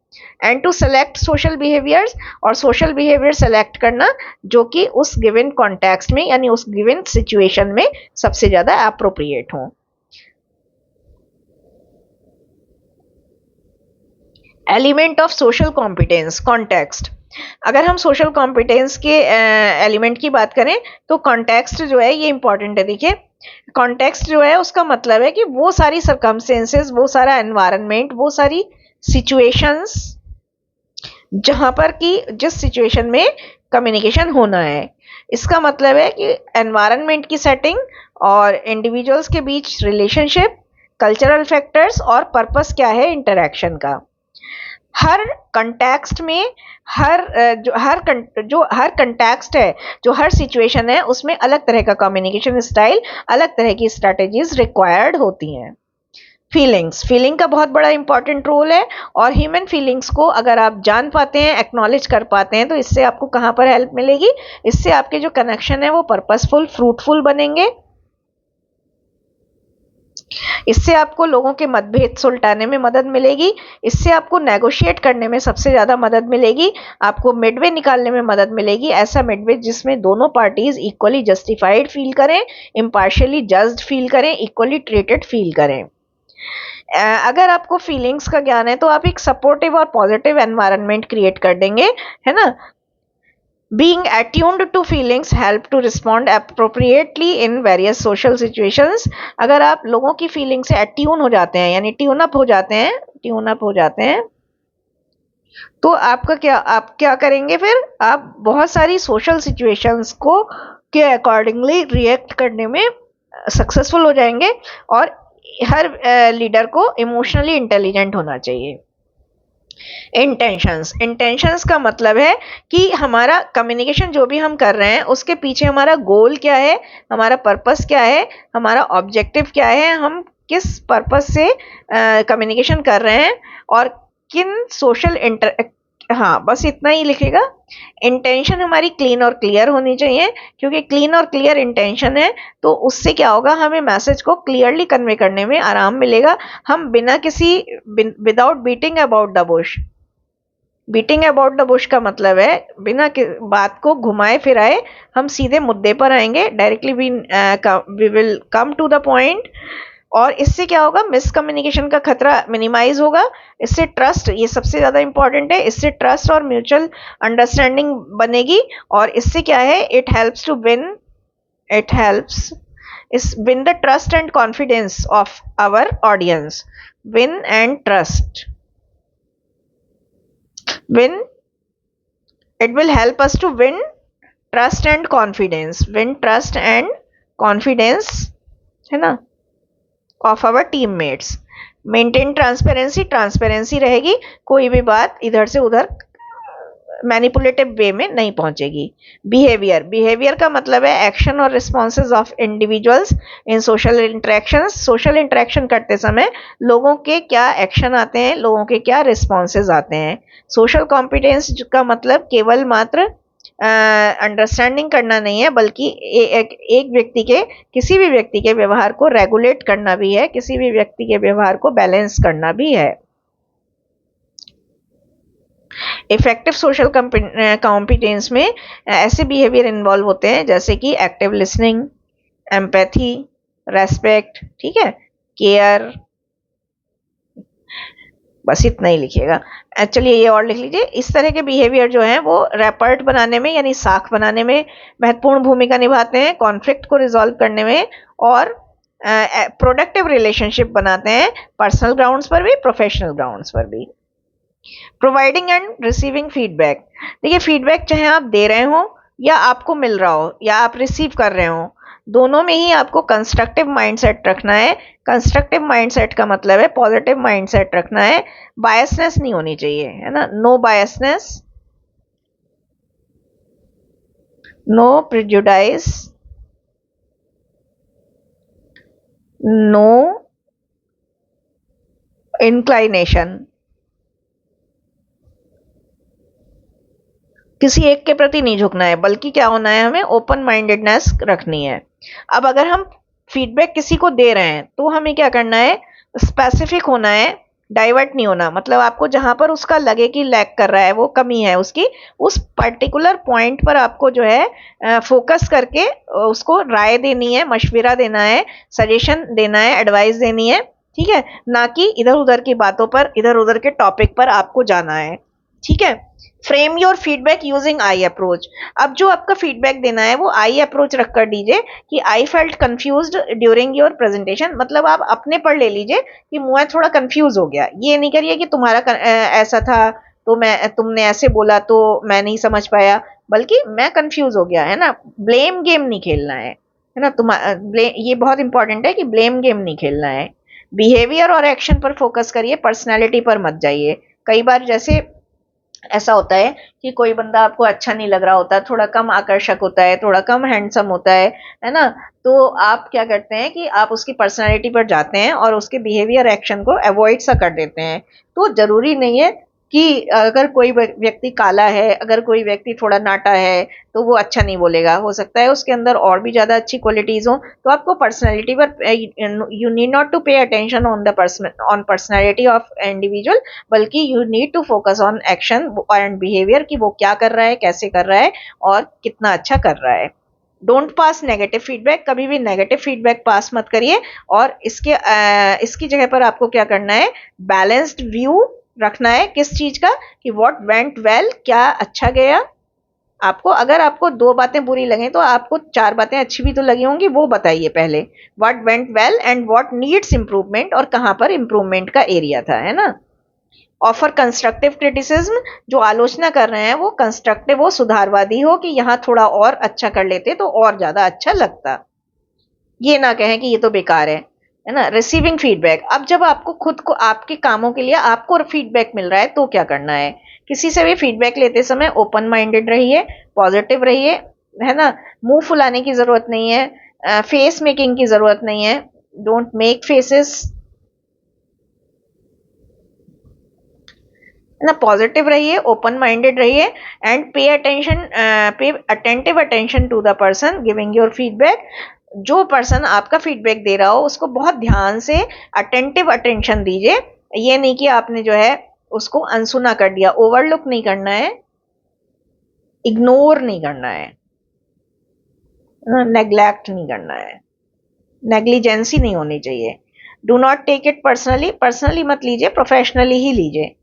And to select social behaviours, और सोशल बिहेवियर सेलेक्ट करना जो कि उस गिवन कॉन्टेक्स्ट में यानी उस गिवन सिचुएशन में सबसे ज्यादा अप्रोप्रिएट हो। Element of social competence, context. अगर हम सोशल कॉम्पिटेंस के एलिमेंट की बात करें तो कॉन्टेक्स्ट जो है ये इंपॉर्टेंट है। देखिए, कॉन्टेक्स्ट जो है उसका मतलब है कि वो सारी सर्कमस्टेंसेस, वो सारा एनवायरनमेंट, वो सारी सिचुएशंस जहां पर कि जिस सिचुएशन में कम्युनिकेशन होना है। इसका मतलब है कि एनवायरनमेंट की सेटिंग और इंडिविजुअल्स के बीच रिलेशनशिप, कल्चरल फैक्टर्स और पर्पस क्या है इंटरेक्शन का। हर कंटेक्स्ट में हर कंटेक्स्ट है, जो हर सिचुएशन है उसमें अलग तरह का कम्युनिकेशन स्टाइल, अलग तरह की स्ट्रेटेजीज रिक्वायर्ड होती हैं। फीलिंग का बहुत बड़ा इंपॉर्टेंट रोल है, और ह्यूमन फीलिंग्स को अगर आप जान पाते हैं, एक्नॉलेज कर पाते हैं, तो इससे आपको कहां पर हेल्प मिलेगी? इससे आपके जो कनेक्शन है वो पर्पसफुल, फ्रूटफुल बनेंगे। इससे आपको लोगों के मतभेद सुलटाने में मदद मिलेगी। इससे आपको नेगोशिएट करने में सबसे ज्यादा मदद मिलेगी। आपको मिडवे निकालने में मदद मिलेगी, ऐसा मिडवे जिसमें दोनों पार्टीज इक्वली जस्टिफाइड फील करें, इम्पार्शियली जज्ड फील करें, इक्वली ट्रीटेड फील करें। अगर आपको फीलिंग्स का ज्ञान है तो आप एक सपोर्टिव और पॉजिटिव एनवायरनमेंट क्रिएट कर देंगे, है ना? Being attuned to feelings help to respond appropriately in various social situations। अगर आप लोगों की फीलिंग से अट्यून हो जाते हैं, यानी ट्यून अप हो जाते हैं, तो आप क्या करेंगे फिर? आप बहुत सारी सोशल सिचुएशंस को के अकॉर्डिंगली रिएक्ट करने में सक्सेसफुल हो जाएंगे। और हर लीडर को इमोशनली इंटेलिजेंट होना चाहिए। इंटेंशंस, इंटेंशंस का मतलब है कि हमारा कम्युनिकेशन जो भी हम कर रहे हैं उसके पीछे हमारा गोल क्या है, हमारा पर्पस क्या है, हमारा ऑब्जेक्टिव क्या है, हम किस पर्पस से कम्युनिकेशन कर रहे हैं और किन सोशल इंटर, हाँ बस इतना ही लिखेगा। इंटेंशन हमारी क्लीन और क्लियर होनी चाहिए, क्योंकि क्लीन और क्लियर इंटेंशन है तो उससे क्या होगा, हमें मैसेज को क्लियरली कन्वे करने में आराम मिलेगा। हम बिना किसी, without beating about the Bush, beating about the Bush का मतलब है बिना बात को घुमाए फिराए हम सीधे मुद्दे पर आएंगे, directly we will come to the point. और इससे क्या होगा, मिसकम्युनिकेशन का खतरा मिनिमाइज होगा। इससे ट्रस्ट, ये सबसे ज्यादा इंपॉर्टेंट है, इससे ट्रस्ट और म्यूचुअल अंडरस्टैंडिंग बनेगी। और इससे क्या है, it helps to win, it helps us win the trust and confidence of our audience. Win and trust, win, it will help us to win trust and confidence, win trust and confidence, है ना, of our teammates। Maintain transparency, transparency रहेगी, कोई भी बात इधर से उधर manipulative वे में नहीं पहुंचेगी। बिहेवियर, बिहेवियर का मतलब है एक्शन और responses of individuals in social interactions. Social interaction करते समय लोगों के क्या एक्शन आते हैं, लोगों के क्या रिस्पॉन्सेज आते हैं। सोशल कॉम्पिटेंस का मतलब केवल मात्र अंडरस्टैंडिंग करना नहीं है, बल्कि एक व्यक्ति के, किसी भी व्यक्ति के व्यवहार को रेगुलेट करना भी है, किसी भी व्यक्ति के व्यवहार को बैलेंस करना भी है। इफेक्टिव सोशल कॉम्पिटेंस में ऐसे बिहेवियर इन्वॉल्व होते हैं जैसे कि एक्टिव लिसनिंग, एम्पैथी, रेस्पेक्ट, ठीक है, केयर, बस इतना ही लिखिएगा। चलिए ये और लिख लीजिए। इस तरह के बिहेवियर जो हैं वो रैपर्ट बनाने में यानी साख बनाने में महत्वपूर्ण भूमिका निभाते हैं, कॉन्फ्लिक्ट को रिजॉल्व करने में, और प्रोडक्टिव रिलेशनशिप बनाते हैं, पर्सनल ग्राउंड्स पर भी, प्रोफेशनल ग्राउंड्स पर भी। प्रोवाइडिंग एंड रिसीविंग फीडबैक, देखिए फीडबैक चाहे आप दे रहे हो या आपको मिल रहा हो या आप रिसीव कर रहे हो, दोनों में ही आपको कंस्ट्रक्टिव माइंडसेट रखना है। कंस्ट्रक्टिव माइंडसेट का मतलब है पॉजिटिव माइंडसेट रखना है, बायसनेस नहीं होनी चाहिए, है ना, no biasness, no prejudice, no inclination, किसी एक के प्रति नहीं झुकना है, बल्कि क्या होना है, हमें ओपन माइंडेडनेस रखनी है। अब अगर हम फीडबैक किसी को दे रहे हैं तो हमें क्या करना है, स्पेसिफिक होना है, डाइवर्ट नहीं होना। मतलब आपको जहां पर उसका लगे कि लैक कर रहा है, वो कमी है उसकी, उस पर्टिकुलर पॉइंट पर आपको जो है फोकस करके उसको राय देनी है, मशविरा देना है, सजेशन देना है, एडवाइस देनी है, ठीक है, ना कि इधर उधर की बातों पर, इधर उधर के टॉपिक पर आपको जाना है, ठीक है। Frame your feedback using I approach, अब जो आपका फीडबैक देना है वो आई अप्रोच रखकर दीजिए कि I felt confused during your presentation. मतलब आप अपने पर ले लीजिए कि मैं थोड़ा कंफ्यूज हो गया, ये नहीं करिए कि तुम्हारा ऐसा था तो मैं, तुमने ऐसे बोला तो मैं नहीं समझ पाया, बल्कि मैं कंफ्यूज हो गया, है ना। ब्लेम गेम नहीं खेलना है ना। ये बहुत इंपॉर्टेंट है कि ब्लेम गेम नहीं खेलना है। बिहेवियर और एक्शन पर फोकस करिए, पर्सनैलिटी पर मत जाइए। कई बार जैसे ऐसा होता है कि कोई बंदा आपको अच्छा नहीं लग रहा होता, थोड़ा कम आकर्षक होता है, थोड़ा कम हैंडसम होता है ना, तो आप क्या करते हैं कि आप उसकी पर्सनालिटी पर जाते हैं और उसके बिहेवियर एक्शन को अवॉइड सा कर देते हैं। तो जरूरी नहीं है कि अगर कोई व्यक्ति काला है, अगर कोई व्यक्ति थोड़ा नाटा है तो वो अच्छा नहीं बोलेगा, हो सकता है उसके अंदर और भी ज्यादा अच्छी क्वालिटीज हो। तो आपको पर्सनैलिटी पर, you need not to pay attention on the personality of individual, बल्कि you need to focus on action and behaviour, कि वो क्या कर रहा है, कैसे कर रहा है और कितना अच्छा कर रहा है। डोंट पास नेगेटिव फीडबैक, कभी भी नेगेटिव फीडबैक पास मत करिए। और इसकी जगह पर आपको क्या करना है, बैलेंस्ड व्यू रखना है, किस चीज का, कि व्हाट वेंट वेल, क्या अच्छा गया आपको। अगर आपको दो बातें बुरी लगे तो आपको चार बातें अच्छी भी तो लगी होंगी, वो बताइए पहले। What went well and what needs improvement, और कहां पर इंप्रूवमेंट का एरिया था, है ना। ऑफर कंस्ट्रक्टिव क्रिटिसिज्म, जो आलोचना कर रहे हैं वो कंस्ट्रक्टिव हो, सुधारवादी हो, कि यहां थोड़ा और अच्छा कर लेते तो और ज्यादा अच्छा लगता, ये ना कहें कि ये तो बेकार है। है ना। रिसीविंग फीडबैक, अब जब आपको खुद को आपके कामों के लिए आपको फीडबैक मिल रहा है तो क्या करना है। किसी से भी फीडबैक लेते समय ओपन माइंडेड रहिए, पॉजिटिव रहिए, है ना। मुंह फुलाने की जरूरत नहीं है, फेस मेकिंग की जरूरत नहीं है। डोंट मेक फेसेस, है ना। पॉजिटिव रहिए, ओपन माइंडेड रहिए and pay attentive attention to the person giving your feedback. जो पर्सन आपका फीडबैक दे रहा हो उसको बहुत ध्यान से अटेंटिव अटेंशन दीजिए। ये नहीं कि आपने जो है उसको अनसुना कर दिया, ओवरलुक नहीं करना है, इग्नोर नहीं करना है, नेग्लेक्ट नहीं करना है, नेग्लिजेंसी नहीं होनी चाहिए। Do not take it personally, personally मत लीजिए, प्रोफेशनली ही लीजिए।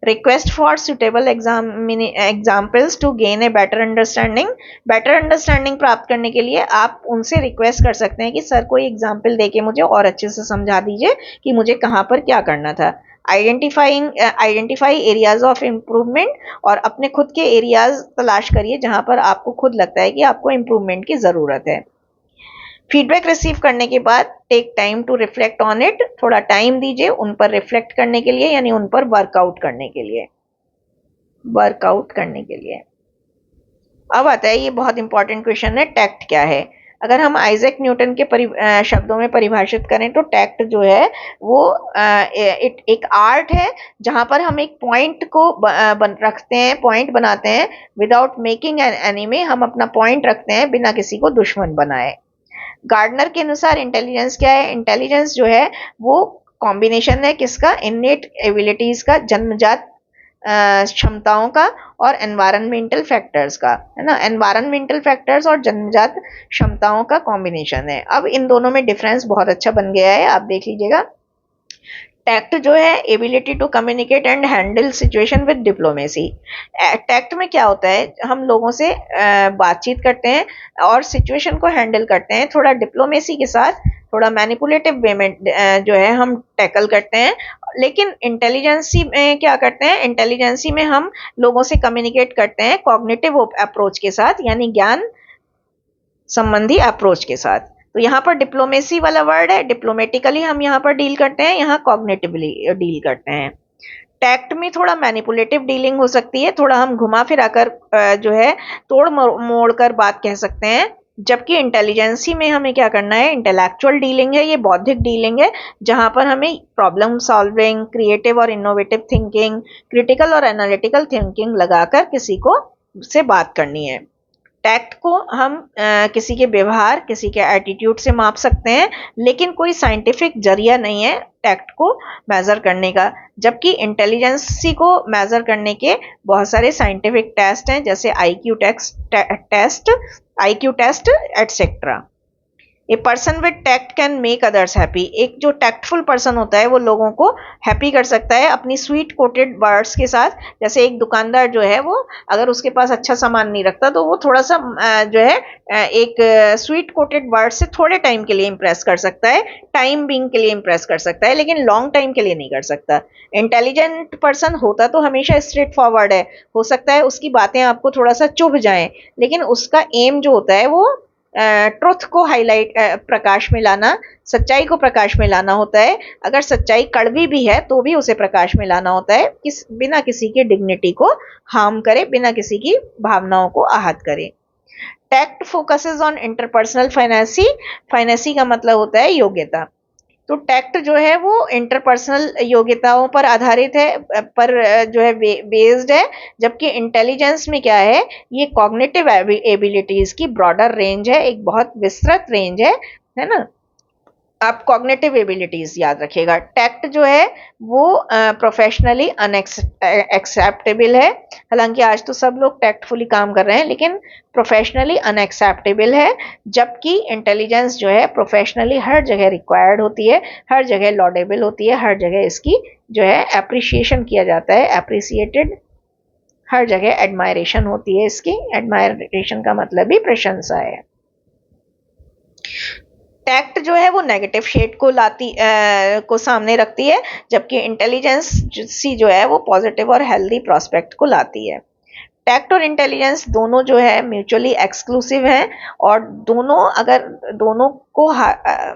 Request for suitable examples to gain a better understanding. Better understanding प्राप्त करने के लिए आप उनसे रिक्वेस्ट कर सकते हैं कि सर कोई एग्जाम्पल देके मुझे और अच्छे से समझा दीजिए कि मुझे कहाँ पर क्या करना था। आइडेंटिफाई एरियाज ऑफ इम्प्रूवमेंट, और अपने खुद के एरियाज तलाश करिए जहां पर आपको खुद लगता है कि आपको इम्प्रूवमेंट की जरूरत है। फीडबैक रिसीव करने के बाद take time to reflect on it, थोड़ा टाइम दीजिए उन पर रिफ्लेक्ट करने के लिए, यानी उन पर वर्कआउट करने के लिए, वर्कआउट करने के लिए। अब आता है ये बहुत इंपॉर्टेंट क्वेश्चन है, टैक्ट क्या है। अगर हम आइजैक न्यूटन के शब्दों में परिभाषित करें तो टैक्ट जो है वो एक आर्ट है जहां पर हम एक पॉइंट को रखते हैं, पॉइंट बनाते हैं विदाउट मेकिंग एन एनिमी। हम अपना पॉइंट रखते हैं बिना किसी को दुश्मन बनाए। गार्डनर के अनुसार इंटेलिजेंस क्या है। इंटेलिजेंस जो है वो कॉम्बिनेशन है किसका, इननेट एबिलिटीज का, जन्मजात क्षमताओं का, और एनवायरमेंटल फैक्टर्स का, है ना। एनवायरमेंटल फैक्टर्स और जन्मजात क्षमताओं का कॉम्बिनेशन है। अब इन दोनों में डिफरेंस बहुत अच्छा बन गया है, आप देख लीजिएगा। टैक्ट जो है ability to communicate and handle situation with diplomacy. Tact में क्या होता है, हम लोगों से बातचीत करते हैं और सिचुएशन को हैंडल करते हैं थोड़ा डिप्लोमेसी के साथ, थोड़ा मैनिपुलेटिव वे में जो है हम टैकल करते हैं। लेकिन इंटेलिजेंसी में क्या करते हैं, इंटेलिजेंसी में हम लोगों से कम्युनिकेट करते हैं कॉग्निटिव अप्रोच के साथ, यानी ज्ञान संबंधी अप्रोच के साथ। तो यहाँ पर डिप्लोमेसी वाला वर्ड है, डिप्लोमेटिकली हम यहाँ पर डील करते हैं, यहाँ कॉग्निटिवली डील करते हैं। टैक्ट में थोड़ा मैनिपुलेटिव डीलिंग हो सकती है, थोड़ा हम घुमा फिरा कर जो है तोड़ मोड़ कर बात कह सकते हैं। जबकि इंटेलिजेंसी में हमें क्या करना है, इंटेलेक्चुअल डीलिंग है, ये बौद्धिक डीलिंग है, जहां पर हमें प्रॉब्लम सॉल्विंग, क्रिएटिव और इनोवेटिव थिंकिंग, क्रिटिकल और एनालिटिकल थिंकिंग लगाकर किसी को से बात करनी है। टैक्ट को हम किसी के व्यवहार, किसी के एटीट्यूड से माप सकते हैं, लेकिन कोई साइंटिफिक जरिया नहीं है टैक्ट को मेजर करने का। जबकि इंटेलिजेंसी को मेजर करने के बहुत सारे साइंटिफिक टेस्ट हैं, जैसे IQ test etcetera. A person with tact can make others happy. एक जो टैक्टफुल पर्सन होता है वो लोगों को हैप्पी कर सकता है अपनी स्वीट कोटेड वर्ड्स के साथ। जैसे एक दुकानदार जो है वो अगर उसके पास अच्छा सामान नहीं रखता तो वो थोड़ा सा जो है एक स्वीट कोटेड वर्ड से थोड़े टाइम के लिए इंप्रेस कर सकता है, टाइम बीइंग के लिए इंप्रेस कर सकता है, लेकिन लॉन्ग टाइम के लिए नहीं कर सकता। इंटेलिजेंट पर्सन होता तो हमेशा स्ट्रेट फॉरवर्ड है, हो सकता है उसकी बातें आपको थोड़ा सा चुभ जाएं, लेकिन उसका एम जो होता है वो ट्रुथ को हाईलाइट, प्रकाश में लाना, सच्चाई को प्रकाश में लाना होता है। अगर सच्चाई कड़वी भी है तो भी उसे प्रकाश में लाना होता है, बिना किसी की डिग्निटी को हार्म करे, बिना किसी की भावनाओं को आहत करे। Tact focuses on interpersonal finesse. Finesse का मतलब होता है योग्यता। तो टैक्ट जो है वो इंटरपर्सनल योग्यताओं पर आधारित है, पर जो है बेस्ड है। जबकि इंटेलिजेंस में क्या है, ये कॉग्निटिव एबिलिटीज की ब्रॉडर रेंज है, एक बहुत विस्तृत रेंज है ना। आप कॉग्निटिव एबिलिटीज याद रखिएगा। टैक्ट जो है वो प्रोफेशनली अनएक्सेप्टेबल है। हालांकि आज तो सब लोग टैक्टफुली काम कर रहे हैं, लेकिन प्रोफेशनली अनएक्सेप्टेबल है। जबकि इंटेलिजेंस जो है प्रोफेशनली हर जगह रिक्वायर्ड होती है, हर जगह लॉडेबल होती है, हर जगह इसकी जो है अप्रिशिएशन किया जाता है, अप्रिसिएटेड, हर जगह एडमायरेशन होती है इसकी। एडमायरेशन का मतलब भी प्रशंसा है। टैक्ट जो है वो नेगेटिव शेड को सामने रखती है, जबकि इंटेलिजेंस सी जो है वो पॉजिटिव और हेल्दी प्रोस्पेक्ट को लाती है। टैक्ट और इंटेलिजेंस दोनों जो है म्यूचुअली एक्सक्लूसिव हैं, और दोनों अगर दोनों को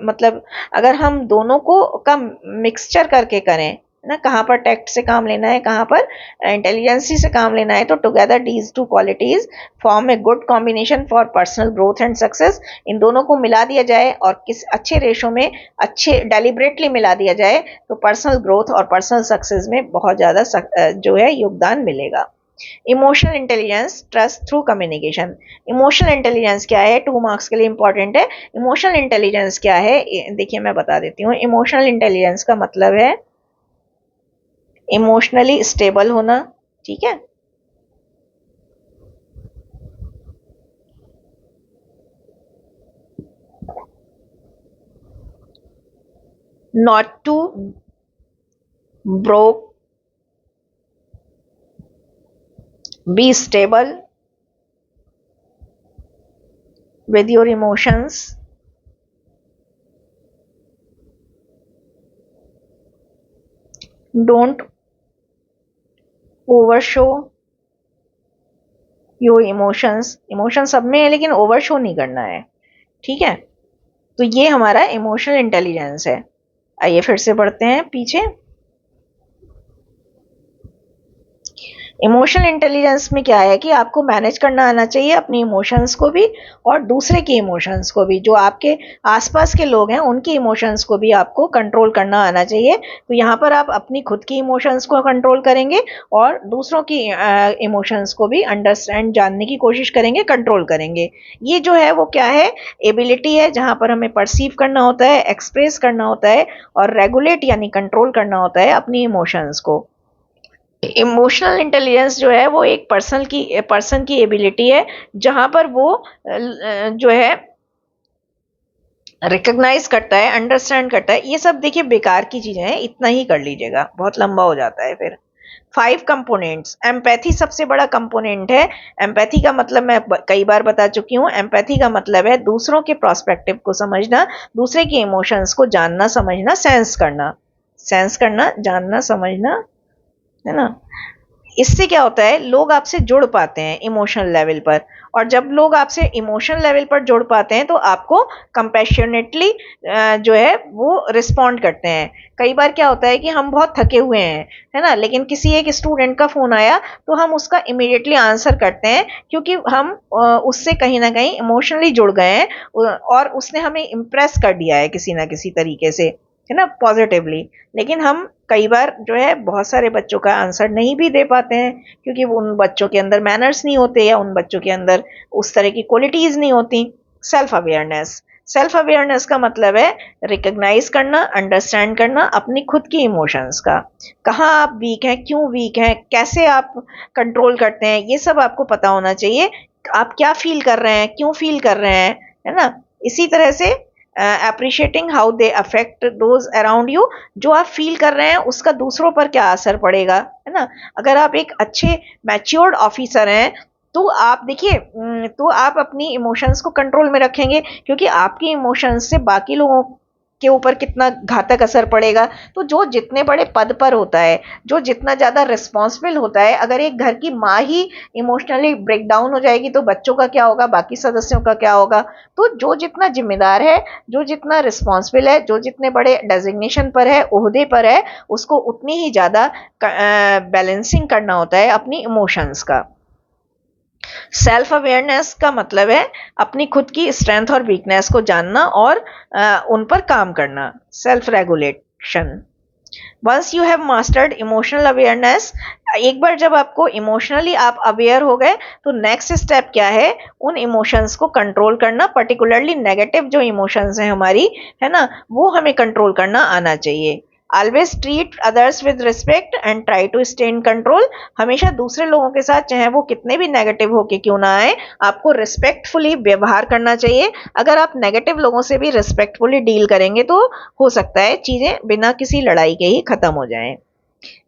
मतलब अगर हम दोनों को का मिक्सचर करके करें ना, कहाँ पर टैक्ट से काम लेना है, कहाँ पर इंटेलिजेंसी से काम लेना है, तो together these two qualities form a good combination for personal growth and success. इन दोनों को मिला दिया जाए और किस अच्छे रेशो में, अच्छे डेलिबरेटली मिला दिया जाए, तो पर्सनल ग्रोथ और पर्सनल सक्सेस में बहुत ज़्यादा जो है योगदान मिलेगा। Emotional intelligence, trust through communication. Emotional intelligence क्या है, 2 मार्क्स के लिए इंपॉर्टेंट है। इमोशनल इंटेलिजेंस क्या है, देखिए मैं बता देती हूँ। इमोशनल इंटेलिजेंस का मतलब है इमोशनली स्टेबल होना, ठीक है। Not to broke, be stable with your emotions, don't overshow your emotions। Emotion सब में है लेकिन ओवर शो नहीं करना है, ठीक है। तो ये हमारा इमोशनल इंटेलिजेंस है। आइए फिर से बढ़ते हैं पीछे। इमोशनल इंटेलिजेंस में क्या है कि आपको मैनेज करना आना चाहिए अपने इमोशंस को भी और दूसरे के इमोशंस को भी, जो आपके आसपास के लोग हैं उनके इमोशंस को भी आपको कंट्रोल करना आना चाहिए। तो यहाँ पर आप अपनी खुद की इमोशंस को कंट्रोल करेंगे और दूसरों की इमोशंस को भी अंडरस्टैंड, जानने की कोशिश करेंगे, कंट्रोल करेंगे। ये जो है वो क्या है, एबिलिटी है, जहाँ पर हमें परसीव करना होता है, एक्सप्रेस करना होता है और रेगुलेट यानी कंट्रोल करना होता है अपनी इमोशंस को। इमोशनल इंटेलिजेंस जो है वो एक पर्सन की एबिलिटी है, जहां पर वो जो है रिकॉग्नाइज करता है, अंडरस्टैंड करता है। ये सब देखिए बेकार की चीजें हैं, इतना ही कर लीजिएगा, बहुत लंबा हो जाता है फिर। 5 कंपोनेंट्स। एम्पैथी सबसे बड़ा कंपोनेंट है। एम्पैथी का मतलब मैं कई बार बता चुकी हूँ। एम्पैथी का मतलब है दूसरों के प्रोस्पेक्टिव को समझना, दूसरे के इमोशंस को जानना, समझना, सेंस करना, जानना, समझना, है ना। इससे क्या होता है, लोग आपसे जुड़ पाते हैं इमोशनल लेवल पर, और जब लोग आपसे इमोशनल लेवल पर जुड़ पाते हैं तो आपको कंपैशनेटली जो है वो रिस्पॉन्ड करते हैं। कई बार क्या होता है कि हम बहुत थके हुए हैं, है ना, लेकिन किसी एक स्टूडेंट का फोन आया तो हम उसका इमीडिएटली आंसर करते हैं, क्योंकि हम उससे कहीं ना कहीं इमोशनली जुड़ गए हैं और उसने हमें इम्प्रेस कर दिया है किसी ना किसी तरीके से, है ना, पॉजिटिवली। लेकिन हम कई बार जो है बहुत सारे बच्चों का आंसर नहीं भी दे पाते हैं, क्योंकि वो उन बच्चों के अंदर मैनर्स नहीं होते या उन बच्चों के अंदर उस तरह की क्वालिटीज नहीं होती। सेल्फ अवेयरनेस का मतलब है रिकॉग्नाइज करना, अंडरस्टैंड करना अपनी खुद की इमोशंस का, कहाँ आप वीक हैं, क्यों वीक हैं, कैसे आप कंट्रोल करते हैं, ये सब आपको पता होना चाहिए। आप क्या फील कर रहे हैं, क्यों फील कर रहे हैं, है ना। इसी तरह से appreciating how they affect those around you, जो आप फील कर रहे हैं उसका दूसरों पर क्या असर पड़ेगा, है ना। अगर आप एक अच्छे मैच्योर्ड ऑफिसर हैं तो आप देखिए, तो आप अपनी इमोशंस को कंट्रोल में रखेंगे, क्योंकि आपकी इमोशंस से बाकी लोगों के ऊपर कितना घातक असर पड़ेगा। तो जो जितने बड़े पद पर होता है, जो जितना ज्यादा रिस्पॉन्सिबल होता है, अगर एक घर की माँ ही इमोशनली ब्रेक डाउन हो जाएगी तो बच्चों का क्या होगा, बाकी सदस्यों का क्या होगा। तो जो जितना जिम्मेदार है, जो जितना रिस्पॉन्सिबल है, जो जितने बड़े डेजिग्नेशन पर है, ओहदे पर है, उसको उतनी ही ज्यादा बैलेंसिंग करना होता है अपनी इमोशंस का। सेल्फ अवेयरनेस का मतलब है अपनी खुद की स्ट्रेंथ और वीकनेस को जानना और उन पर काम करना, self regulation. Once you have mastered emotional awareness, एक बार जब आपको इमोशनली आप अवेयर हो गए तो नेक्स्ट स्टेप क्या है, उन इमोशंस को कंट्रोल करना, पर्टिकुलरली नेगेटिव जो इमोशंस हैं हमारी, है ना, वो हमें कंट्रोल करना आना चाहिए। Always treat others with respect and try to stay in control. हमेशा दूसरे लोगों के साथ, चाहे वो कितने भी नेगेटिव होके क्यों ना आए, आपको रिस्पेक्टफुली व्यवहार करना चाहिए। अगर आप नेगेटिव लोगों से भी रिस्पेक्टफुली डील करेंगे तो हो सकता है चीजें बिना किसी लड़ाई के ही खत्म हो जाएं।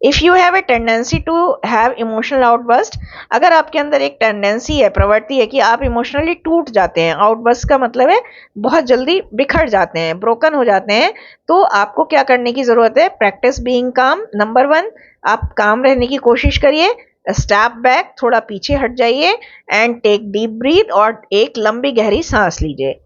If you have a tendency to have emotional outburst, अगर आपके अंदर एक टेंडेंसी है, प्रवृत्ति है कि आप इमोशनली टूट जाते हैं, आउटबर्स्ट का मतलब है बहुत जल्दी बिखर जाते हैं, ब्रोकन हो जाते हैं, तो आपको क्या करने की जरूरत है, प्रैक्टिस बीइंग काम। नंबर 1, आप काम रहने की कोशिश करिए। स्टेप बैक, थोड़ा पीछे हट जाइए एंड टेक डीप ब्रीथ और एक लंबी गहरी सांस लीजिए।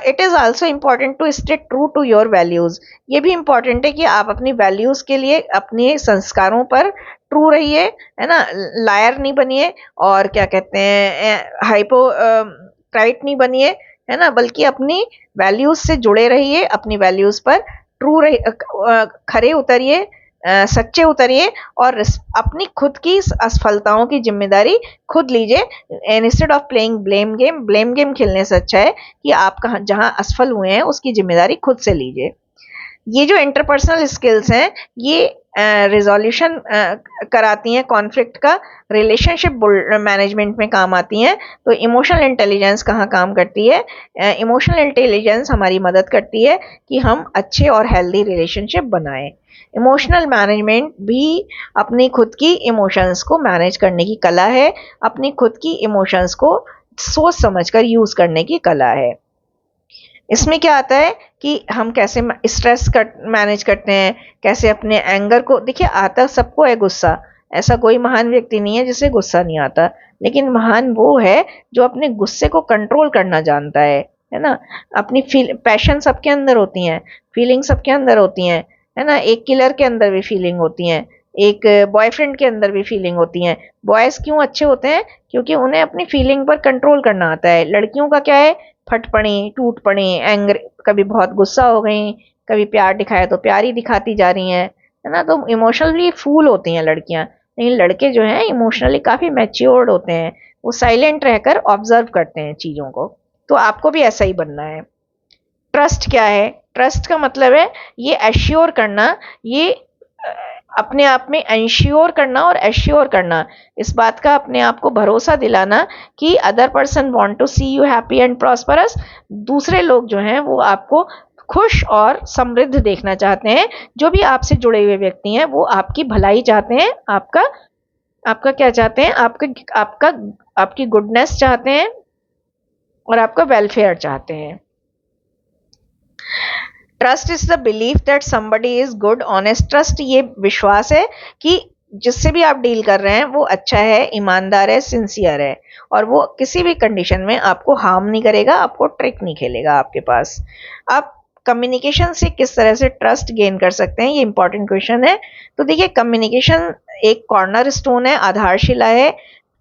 It is also important to stay true to your values. ये भी इम्पॉर्टेंट है कि आप अपनी वैल्यूज़ के लिए अपने संस्कारों पर ट्रू रहिए, है ना, लायर नहीं बनिए और क्या कहते हैं हाइपो क्राइट नहीं बनिए, है ना, बल्कि अपनी वैल्यूज़ से जुड़े रहिए, अपनी वैल्यूज़ पर ट्रू रहिए, खरे उतरिए, सच्चे उतरिए और अपनी खुद की असफलताओं की जिम्मेदारी खुद लीजिए। Instead of playing blame game खेलने से अच्छा है कि आप कहाँ जहां असफल हुए हैं उसकी जिम्मेदारी खुद से लीजिए। ये जो इंटरपर्सनल स्किल्स हैं ये रिजोल्यूशन कराती हैं कॉन्फ्लिक्ट का, रिलेशनशिप मैनेजमेंट में काम आती हैं। तो इमोशनल इंटेलिजेंस कहाँ काम करती है? इमोशनल इंटेलिजेंस हमारी मदद करती है कि हम अच्छे और हेल्दी रिलेशनशिप बनाएं। इमोशनल मैनेजमेंट भी अपनी खुद की इमोशंस को मैनेज करने की कला है, अपनी खुद की इमोशंस को सोच समझकर यूज करने की कला है। इसमें क्या आता है कि हम कैसे स्ट्रेस मैनेज करते हैं, कैसे अपने एंगर को, देखिए आता सबको है गुस्सा, ऐसा कोई महान व्यक्ति नहीं है जिसे गुस्सा नहीं आता, लेकिन महान वो है जो अपने गुस्से को कंट्रोल करना जानता है ना। अपनी पैशन सबके अंदर होती हैं, फीलिंग सबके अंदर होती हैं, है ना। एक किलर के अंदर भी फीलिंग होती हैं, एक बॉयफ्रेंड के अंदर भी फीलिंग होती हैं। बॉयज क्यों अच्छे होते हैं? क्योंकि उन्हें अपनी फीलिंग पर कंट्रोल करना आता है। लड़कियों का क्या है? फट पड़ी, टूट पड़ी, एंगर, कभी बहुत गुस्सा हो गई, कभी प्यार दिखाया तो प्यार ही दिखाती जा रही हैं, है ना। तो इमोशनली फूल होती हैं लड़कियां, लेकिन लड़के जो हैं इमोशनली काफी मैच्योर्ड होते हैं, वो साइलेंट रहकर ऑब्जर्व करते हैं चीजों को। तो आपको भी ऐसा ही बनना है। ट्रस्ट क्या है? ट्रस्ट का मतलब है ये एश्योर करना, ये अपने आप में एंश्योर करना और एश्योर करना, इस बात का अपने आप को भरोसा दिलाना कि other person want to see you happy and prosperous. दूसरे लोग जो हैं वो आपको खुश और समृद्ध देखना चाहते हैं। जो भी आपसे जुड़े हुए व्यक्ति हैं वो आपकी भलाई चाहते हैं, आपका आपका क्या चाहते हैं? आपका आपका आपकी गुडनेस चाहते हैं और आपका वेलफेयर चाहते हैं। Trust is the belief that somebody is good honest. Trust ये विश्वास है कि जिससे भी आप डील कर रहे हैं वो अच्छा है, ईमानदार है, सिंसियर है और वो किसी भी कंडीशन में आपको हार्म नहीं करेगा, आपको ट्रिक नहीं खेलेगा आपके पास। आप कम्युनिकेशन से किस तरह से ट्रस्ट गेन कर सकते हैं, ये इंपॉर्टेंट क्वेश्चन है। तो देखिए, कम्युनिकेशन एक कॉर्नर स्टोन है, आधारशिला है,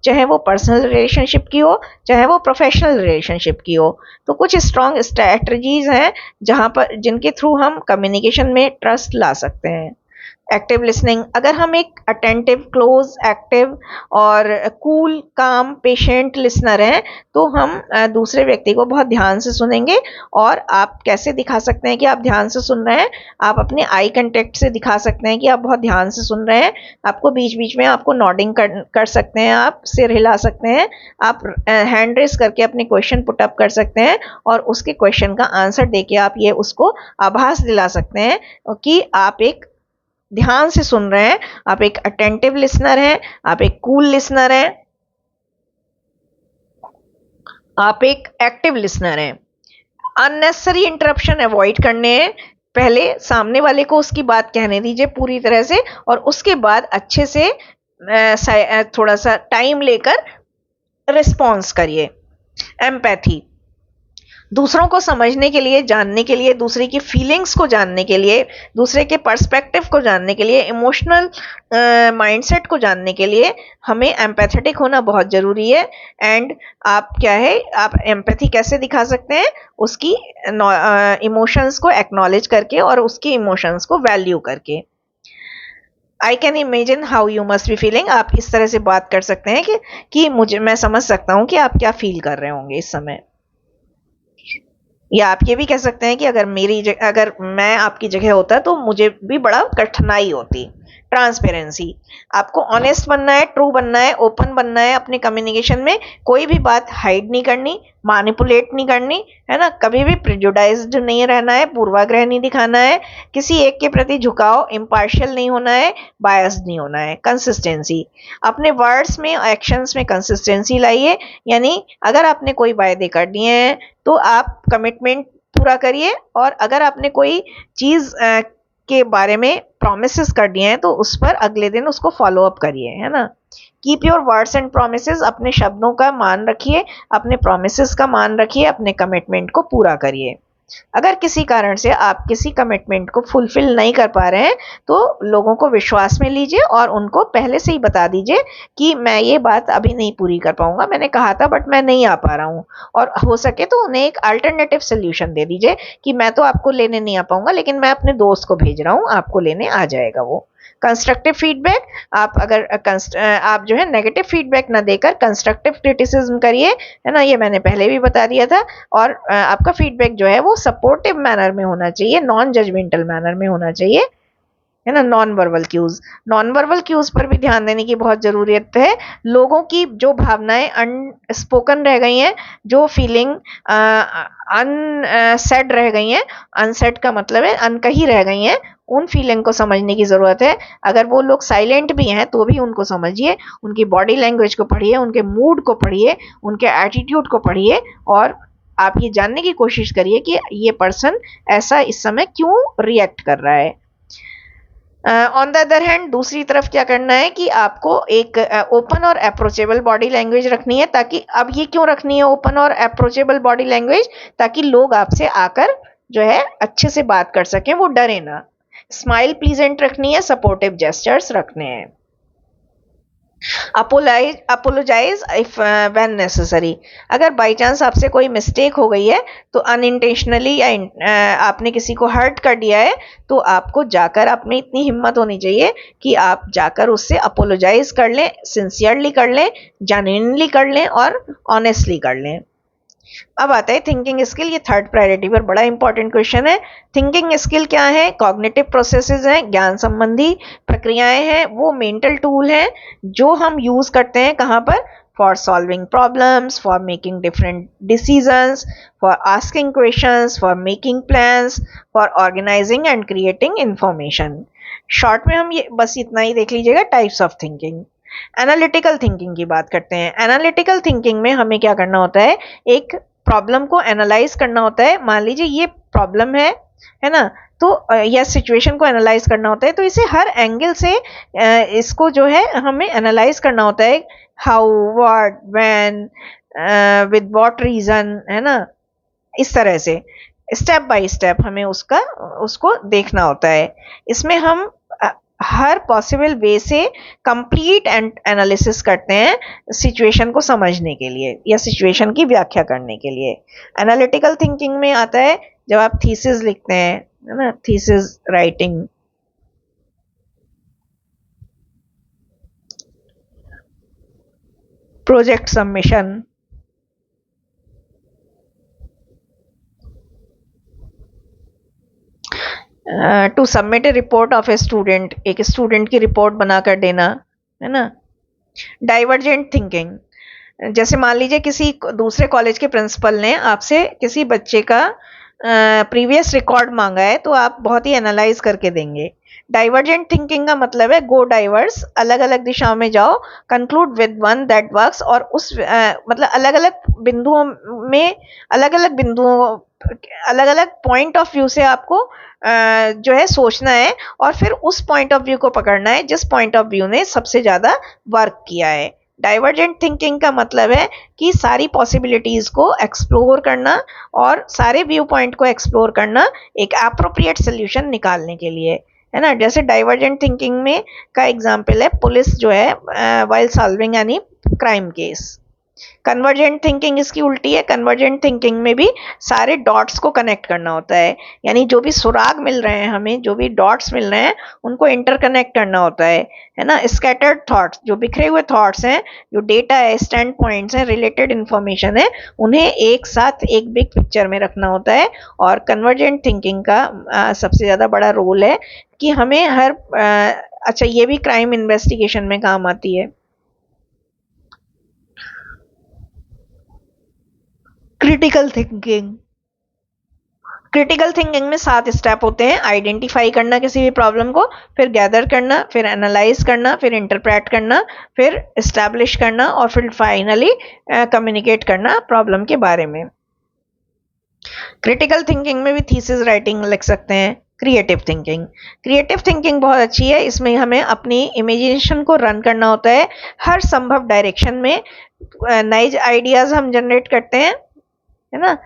चाहे वो पर्सनल रिलेशनशिप की हो चाहे वो प्रोफेशनल रिलेशनशिप की हो। तो कुछ स्ट्रॉन्ग स्ट्रैटेजीज हैं जहां पर जिनके थ्रू हम कम्युनिकेशन में ट्रस्ट ला सकते हैं। एक्टिव लिसनिंग, अगर हम एक अटेंटिव, क्लोज, एक्टिव और कूल, काम, पेशेंट लिसनर हैं तो हम दूसरे व्यक्ति को बहुत ध्यान से सुनेंगे। और आप कैसे दिखा सकते हैं कि आप ध्यान से सुन रहे हैं? आप अपने आई कांटेक्ट से दिखा सकते हैं कि आप बहुत ध्यान से सुन रहे हैं। आपको बीच बीच में आपको नॉडिंग कर सकते हैं, आप सिर हिला सकते हैं, आप हैंड रेस करके अपने क्वेश्चन पुट अप कर सकते हैं और उसके क्वेश्चन का आंसर देके आप ये उसको आभास दिला सकते हैं कि आप एक ध्यान से सुन रहे हैं, आप एक अटेंटिव लिसनर हैं, आप एक कूल लिसनर हैं, आप एक एक्टिव लिसनर हैं। अननेसेसरी इंटरप्शन अवॉइड करने हैं। पहले सामने वाले को उसकी बात कहने दीजिए पूरी तरह से और उसके बाद अच्छे से थोड़ा सा टाइम लेकर रिस्पॉन्स करिए। एम्पैथी, दूसरों को समझने के लिए, जानने के लिए, दूसरे की फीलिंग्स को जानने के लिए, दूसरे के पर्सपेक्टिव को जानने के लिए, इमोशनल माइंडसेट को जानने के लिए हमें एम्पैथेटिक होना बहुत ज़रूरी है। एंड आप क्या है, आप एम्पैथी कैसे दिखा सकते हैं? उसकी इमोशंस को एक्नॉलेज करके और उसकी इमोशंस को वैल्यू करके। I can imagine how you must be feeling, आप इस तरह से बात कर सकते हैं कि मैं समझ सकता हूँ कि आप क्या फील कर रहे होंगे इस समय। या आप ये भी कह सकते हैं कि अगर मैं आपकी जगह होता तो मुझे भी बड़ा कठिनाई होती। ट्रांसपेरेंसी, आपको ऑनेस्ट बनना है, ट्रू बनना है, ओपन बनना है अपने कम्युनिकेशन में। कोई भी बात हाइड नहीं करनी, मैनिपुलेट नहीं करनी, है ना। कभी भी प्रेजुडाइज्ड नहीं रहना है, पूर्वाग्रह नहीं दिखाना है, किसी एक के प्रति झुकाव, इम्पार्शियल नहीं होना है, बायस्ड नहीं होना है। कंसिस्टेंसी, अपने वर्ड्स में, एक्शंस में कंसिस्टेंसी लाइए। यानी अगर आपने कोई वायदे कर दिए हैं तो आप कमिटमेंट पूरा करिए और अगर आपने कोई चीज़ के बारे में प्रोमिसेस कर दिए हैं तो उस पर अगले दिन उसको फॉलो अप करिए, है ना। Keep your words and promises, अपने शब्दों का मान रखिए, अपने प्रोमिसेस का मान रखिए, अपने कमिटमेंट को पूरा करिए। अगर किसी कारण से आप किसी कमिटमेंट को फुलफिल नहीं कर पा रहे हैं तो लोगों को विश्वास में लीजिए और उनको पहले से ही बता दीजिए कि मैं ये बात अभी नहीं पूरी कर पाऊंगा, मैंने कहा था बट मैं नहीं आ पा रहा हूँ। और हो सके तो उन्हें एक अल्टरनेटिव सोल्यूशन दे दीजिए कि मैं तो आपको लेने नहीं आ पाऊंगा लेकिन मैं अपने दोस्त को भेज रहा हूँ, आपको लेने आ जाएगा वो। कंस्ट्रक्टिव फीडबैक, आप अगर आप जो है नेगेटिव फीडबैक ना देकर कंस्ट्रक्टिव क्रिटिसिज्म करिए, है ना, ये मैंने पहले भी बता दिया था। और आपका फीडबैक जो है वो सपोर्टिव मैनर में होना चाहिए, नॉन जजमेंटल मैनर में होना चाहिए, है ना। नॉन वर्बल क्यूज पर भी ध्यान देने की बहुत जरूरत है। लोगों की जो भावनाएं अनस्पोकन रह गई हैं, जो फीलिंग अनसेड रह गई हैं, अनसेड का मतलब है अनकही रह गई हैं, उन फीलिंग को समझने की जरूरत है। अगर वो लोग साइलेंट भी हैं तो भी उनको समझिए, उनकी बॉडी लैंग्वेज को पढ़िए, उनके मूड को पढ़िए, उनके एटीट्यूड को पढ़िए और आप ये जानने की कोशिश करिए कि ये पर्सन ऐसा इस समय क्यों रिएक्ट कर रहा है। ऑन द अदर हैंड दूसरी तरफ क्या करना है कि आपको एक ओपन और अप्रोचेबल बॉडी लैंग्वेज रखनी है, ताकि अब ये क्यों रखनी है ओपन और अप्रोचेबल बॉडी लैंग्वेज, ताकि लोग आपसे आकर जो है अच्छे से बात कर सकें, वो डरे ना। स्माइल प्लीजेंट रखनी है, सपोर्टिव जेस्चर्स रखने हैं। अपोलोजाइज इफ व्हेन नेसेसरी, अगर बाई चांस आपसे कोई मिस्टेक हो गई है तो अनइंटेंशनली या आपने किसी को हर्ट कर दिया है तो आपको जाकर, आप में इतनी हिम्मत होनी चाहिए कि आप जाकर उससे अपोलोजाइज कर लें, सिंसियरली कर लें, जेन्युइनली कर लें और ऑनेस्टली कर लें। अब आता है थिंकिंग स्किल, ये थर्ड प्रायोरिटी पर बड़ा इंपॉर्टेंट क्वेश्चन है। थिंकिंग स्किल क्या है? कॉग्निटिव प्रोसेसेस हैं, ज्ञान संबंधी प्रक्रियाएं हैं, वो मेंटल टूल हैं जो हम यूज करते हैं कहाँ पर? For solving problems, for making different decisions, for asking questions, for making plans, for organising and creating information. Short में हम ये बस इतना ही देख लीजिएगा, types of thinking. Analytical thinking की बात करते हैं। एनालिटिकल थिंकिंग में हमें क्या करना होता है? एक प्रॉब्लम को एनालाइज करना होता है। मान लीजिए ये प्रॉब्लम है ना, तो या सिचुएशन को एनालाइज करना होता है तो इसे हर एंगल से इसको जो है हमें एनालाइज करना होता है। How, what, when, with what reason, है ना, इस तरह से स्टेप बाय स्टेप हमें उसको देखना होता है। इसमें हम हर पॉसिबल वे से कंप्लीट एनालिसिस करते हैं सिचुएशन को समझने के लिए या सिचुएशन की व्याख्या करने के लिए। एनालिटिकल थिंकिंग में आता है जब आप थीसिस लिखते हैं, है ना, thesis writing, project submission, to submit a report of a student, एक स्टूडेंट की रिपोर्ट बनाकर देना, है ना। डाइवर्जेंट थिंकिंग, जैसे मान लीजिए किसी दूसरे कॉलेज के प्रिंसिपल ने आपसे किसी बच्चे का प्रीवियस रिकॉर्ड मांगा है तो आप बहुत ही एनालाइज करके देंगे। डाइवर्जेंट थिंकिंग का मतलब है गो डाइवर्स, अलग अलग दिशाओं में जाओ, conclude with one that works, और उस मतलब अलग अलग बिंदुओं में, अलग अलग पॉइंट ऑफ व्यू से आपको जो है सोचना है और फिर उस पॉइंट ऑफ व्यू को पकड़ना है जिस पॉइंट ऑफ व्यू ने सबसे ज्यादा वर्क किया है। डाइवर्जेंट थिंकिंग का मतलब है कि सारी पॉसिबिलिटीज को एक्सप्लोर करना और सारे व्यू पॉइंट को एक्सप्लोर करना एक एप्रोप्रिएट सोल्यूशन निकालने के लिए, है ना। जैसे डाइवर्जेंट थिंकिंग में का एग्जांपल है पुलिस जो है while solving any crime case. Convergent thinking इसकी उल्टी है। कन्वर्जेंट थिंकिंग में भी सारे डॉट्स को कनेक्ट करना होता है, यानी जो भी सुराग मिल रहे हैं हमें, जो भी डॉट्स मिल रहे हैं उनको इंटरकनेक्ट करना होता है ना। स्कैटर्ड थॉट्स, जो बिखरे हुए थॉट्स हैं, जो डेटा है, स्टैंड पॉइंट्स हैं, रिलेटेड इंफॉर्मेशन है, उन्हें एक साथ एक बिग पिक्चर में रखना होता है। और कन्वर्जेंट थिंकिंग का सबसे ज्यादा बड़ा रोल है कि हमें अच्छा, ये भी क्राइम इन्वेस्टिगेशन में काम आती है। क्रिटिकल थिंकिंग, क्रिटिकल थिंकिंग में 7 स्टेप होते हैं। आइडेंटिफाई करना किसी भी प्रॉब्लम को, फिर गैदर करना, फिर एनालाइज करना, फिर इंटरप्रेट करना, फिर एस्टैब्लिश करना और फिर फाइनली कम्युनिकेट करना प्रॉब्लम के बारे में। क्रिटिकल थिंकिंग में भी थीसिस राइटिंग लिख सकते हैं, क्रिएटिव थिंकिंग। क्रिएटिव थिंकिंग बहुत अच्छी है, इसमें हमें अपनी इमेजिनेशन को रन करना होता है। हर संभव डायरेक्शन में नए आइडियाज हम जनरेट करते हैं, है ना।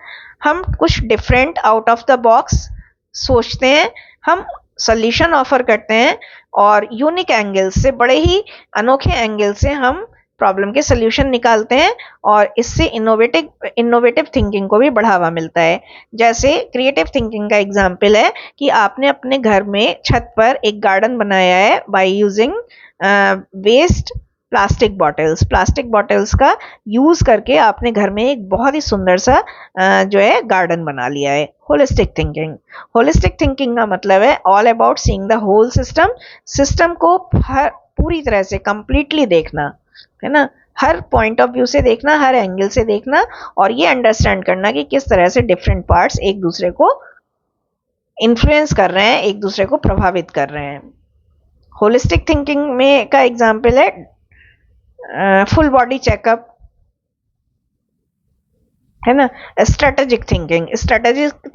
हम कुछ different out of the box सोचते हैं, हम सोल्यूशन ऑफर करते हैं और यूनिक एंगल से, बड़े ही अनोखे एंगल से हम प्रॉब्लम के सोल्यूशन निकालते हैं और इससे इनोवेटिव थिंकिंग को भी बढ़ावा मिलता है। जैसे क्रिएटिव थिंकिंग का एग्जांपल है कि आपने अपने घर में छत पर एक गार्डन बनाया है by using waste plastic bottles का यूज करके आपने घर में एक बहुत ही सुंदर सा जो है गार्डन बना लिया है। होलिस्टिक थिंकिंग का मतलब है all about seeing the whole system को पूरी तरह से कंप्लीटली देखना, है ना। हर पॉइंट ऑफ व्यू से देखना, हर एंगल से देखना और ये अंडरस्टैंड करना कि किस तरह से डिफरेंट पार्ट्स एक दूसरे को इन्फ्लुएंस कर रहे हैं, एक दूसरे को प्रभावित कर रहे हैं। होलिस्टिक थिंकिंग में का एग्जांपल है फुल बॉडी चेकअप, है ना। स्ट्रेटेजिक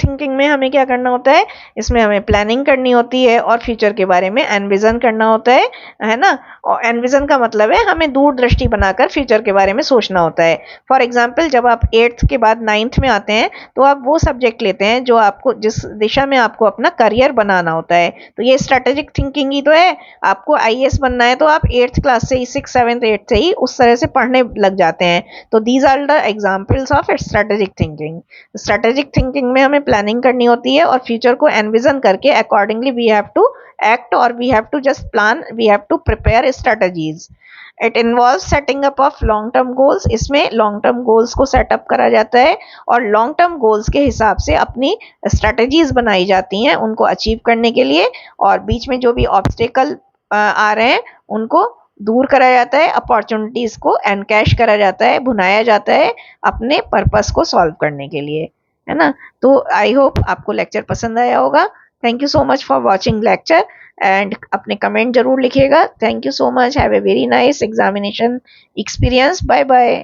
थिंकिंग में हमें क्या करना होता है, इसमें हमें प्लानिंग करनी होती है और फ्यूचर के बारे में एनविजन करना होता है ना। और एनविजन का मतलब है हमें दूरदृष्टि बनाकर फ्यूचर के बारे में सोचना होता है। फॉर एग्जांपल, जब आप 8th के बाद 9th में आते हैं तो आप वो सब्जेक्ट लेते हैं जो आपको, जिस दिशा में आपको अपना करियर बनाना होता है, तो ये स्ट्रेटेजिक थिंकिंग ही तो है। आपको आईएएस बनना है तो आप 8th क्लास से ही, 6th 7th 8th से ही उस तरह से पढ़ने लग जाते हैं। तो these are the examples of strategic thinking में हमें प्लानिंग करनी होती है और फ्यूचर को एनविजन करके accordingly we have to act और we have to just plan, we have to prepare strategies. It involve setting up of long term goals, इसमें लॉन्ग टर्म गोल्स को सेटअप करा जाता है और लॉन्ग टर्म गोल्स के हिसाब से अपनी स्ट्रेटजीज बनाई जाती हैं उनको अचीव करने के लिए, और बीच में जो भी ऑब्स्टेकल आ रहे हैं उनको दूर करा जाता है, अपॉर्चुनिटीज को एनकैश करा जाता है, भुनाया जाता है अपने पर्पस को सॉल्व करने के लिए, है ना। तो आई होप आपको लेक्चर पसंद आया होगा। Thank you so much for watching lecture and अपने कमेंट जरूर लिखिएगा। Thank you so much, have a very nice examination experience. Bye bye.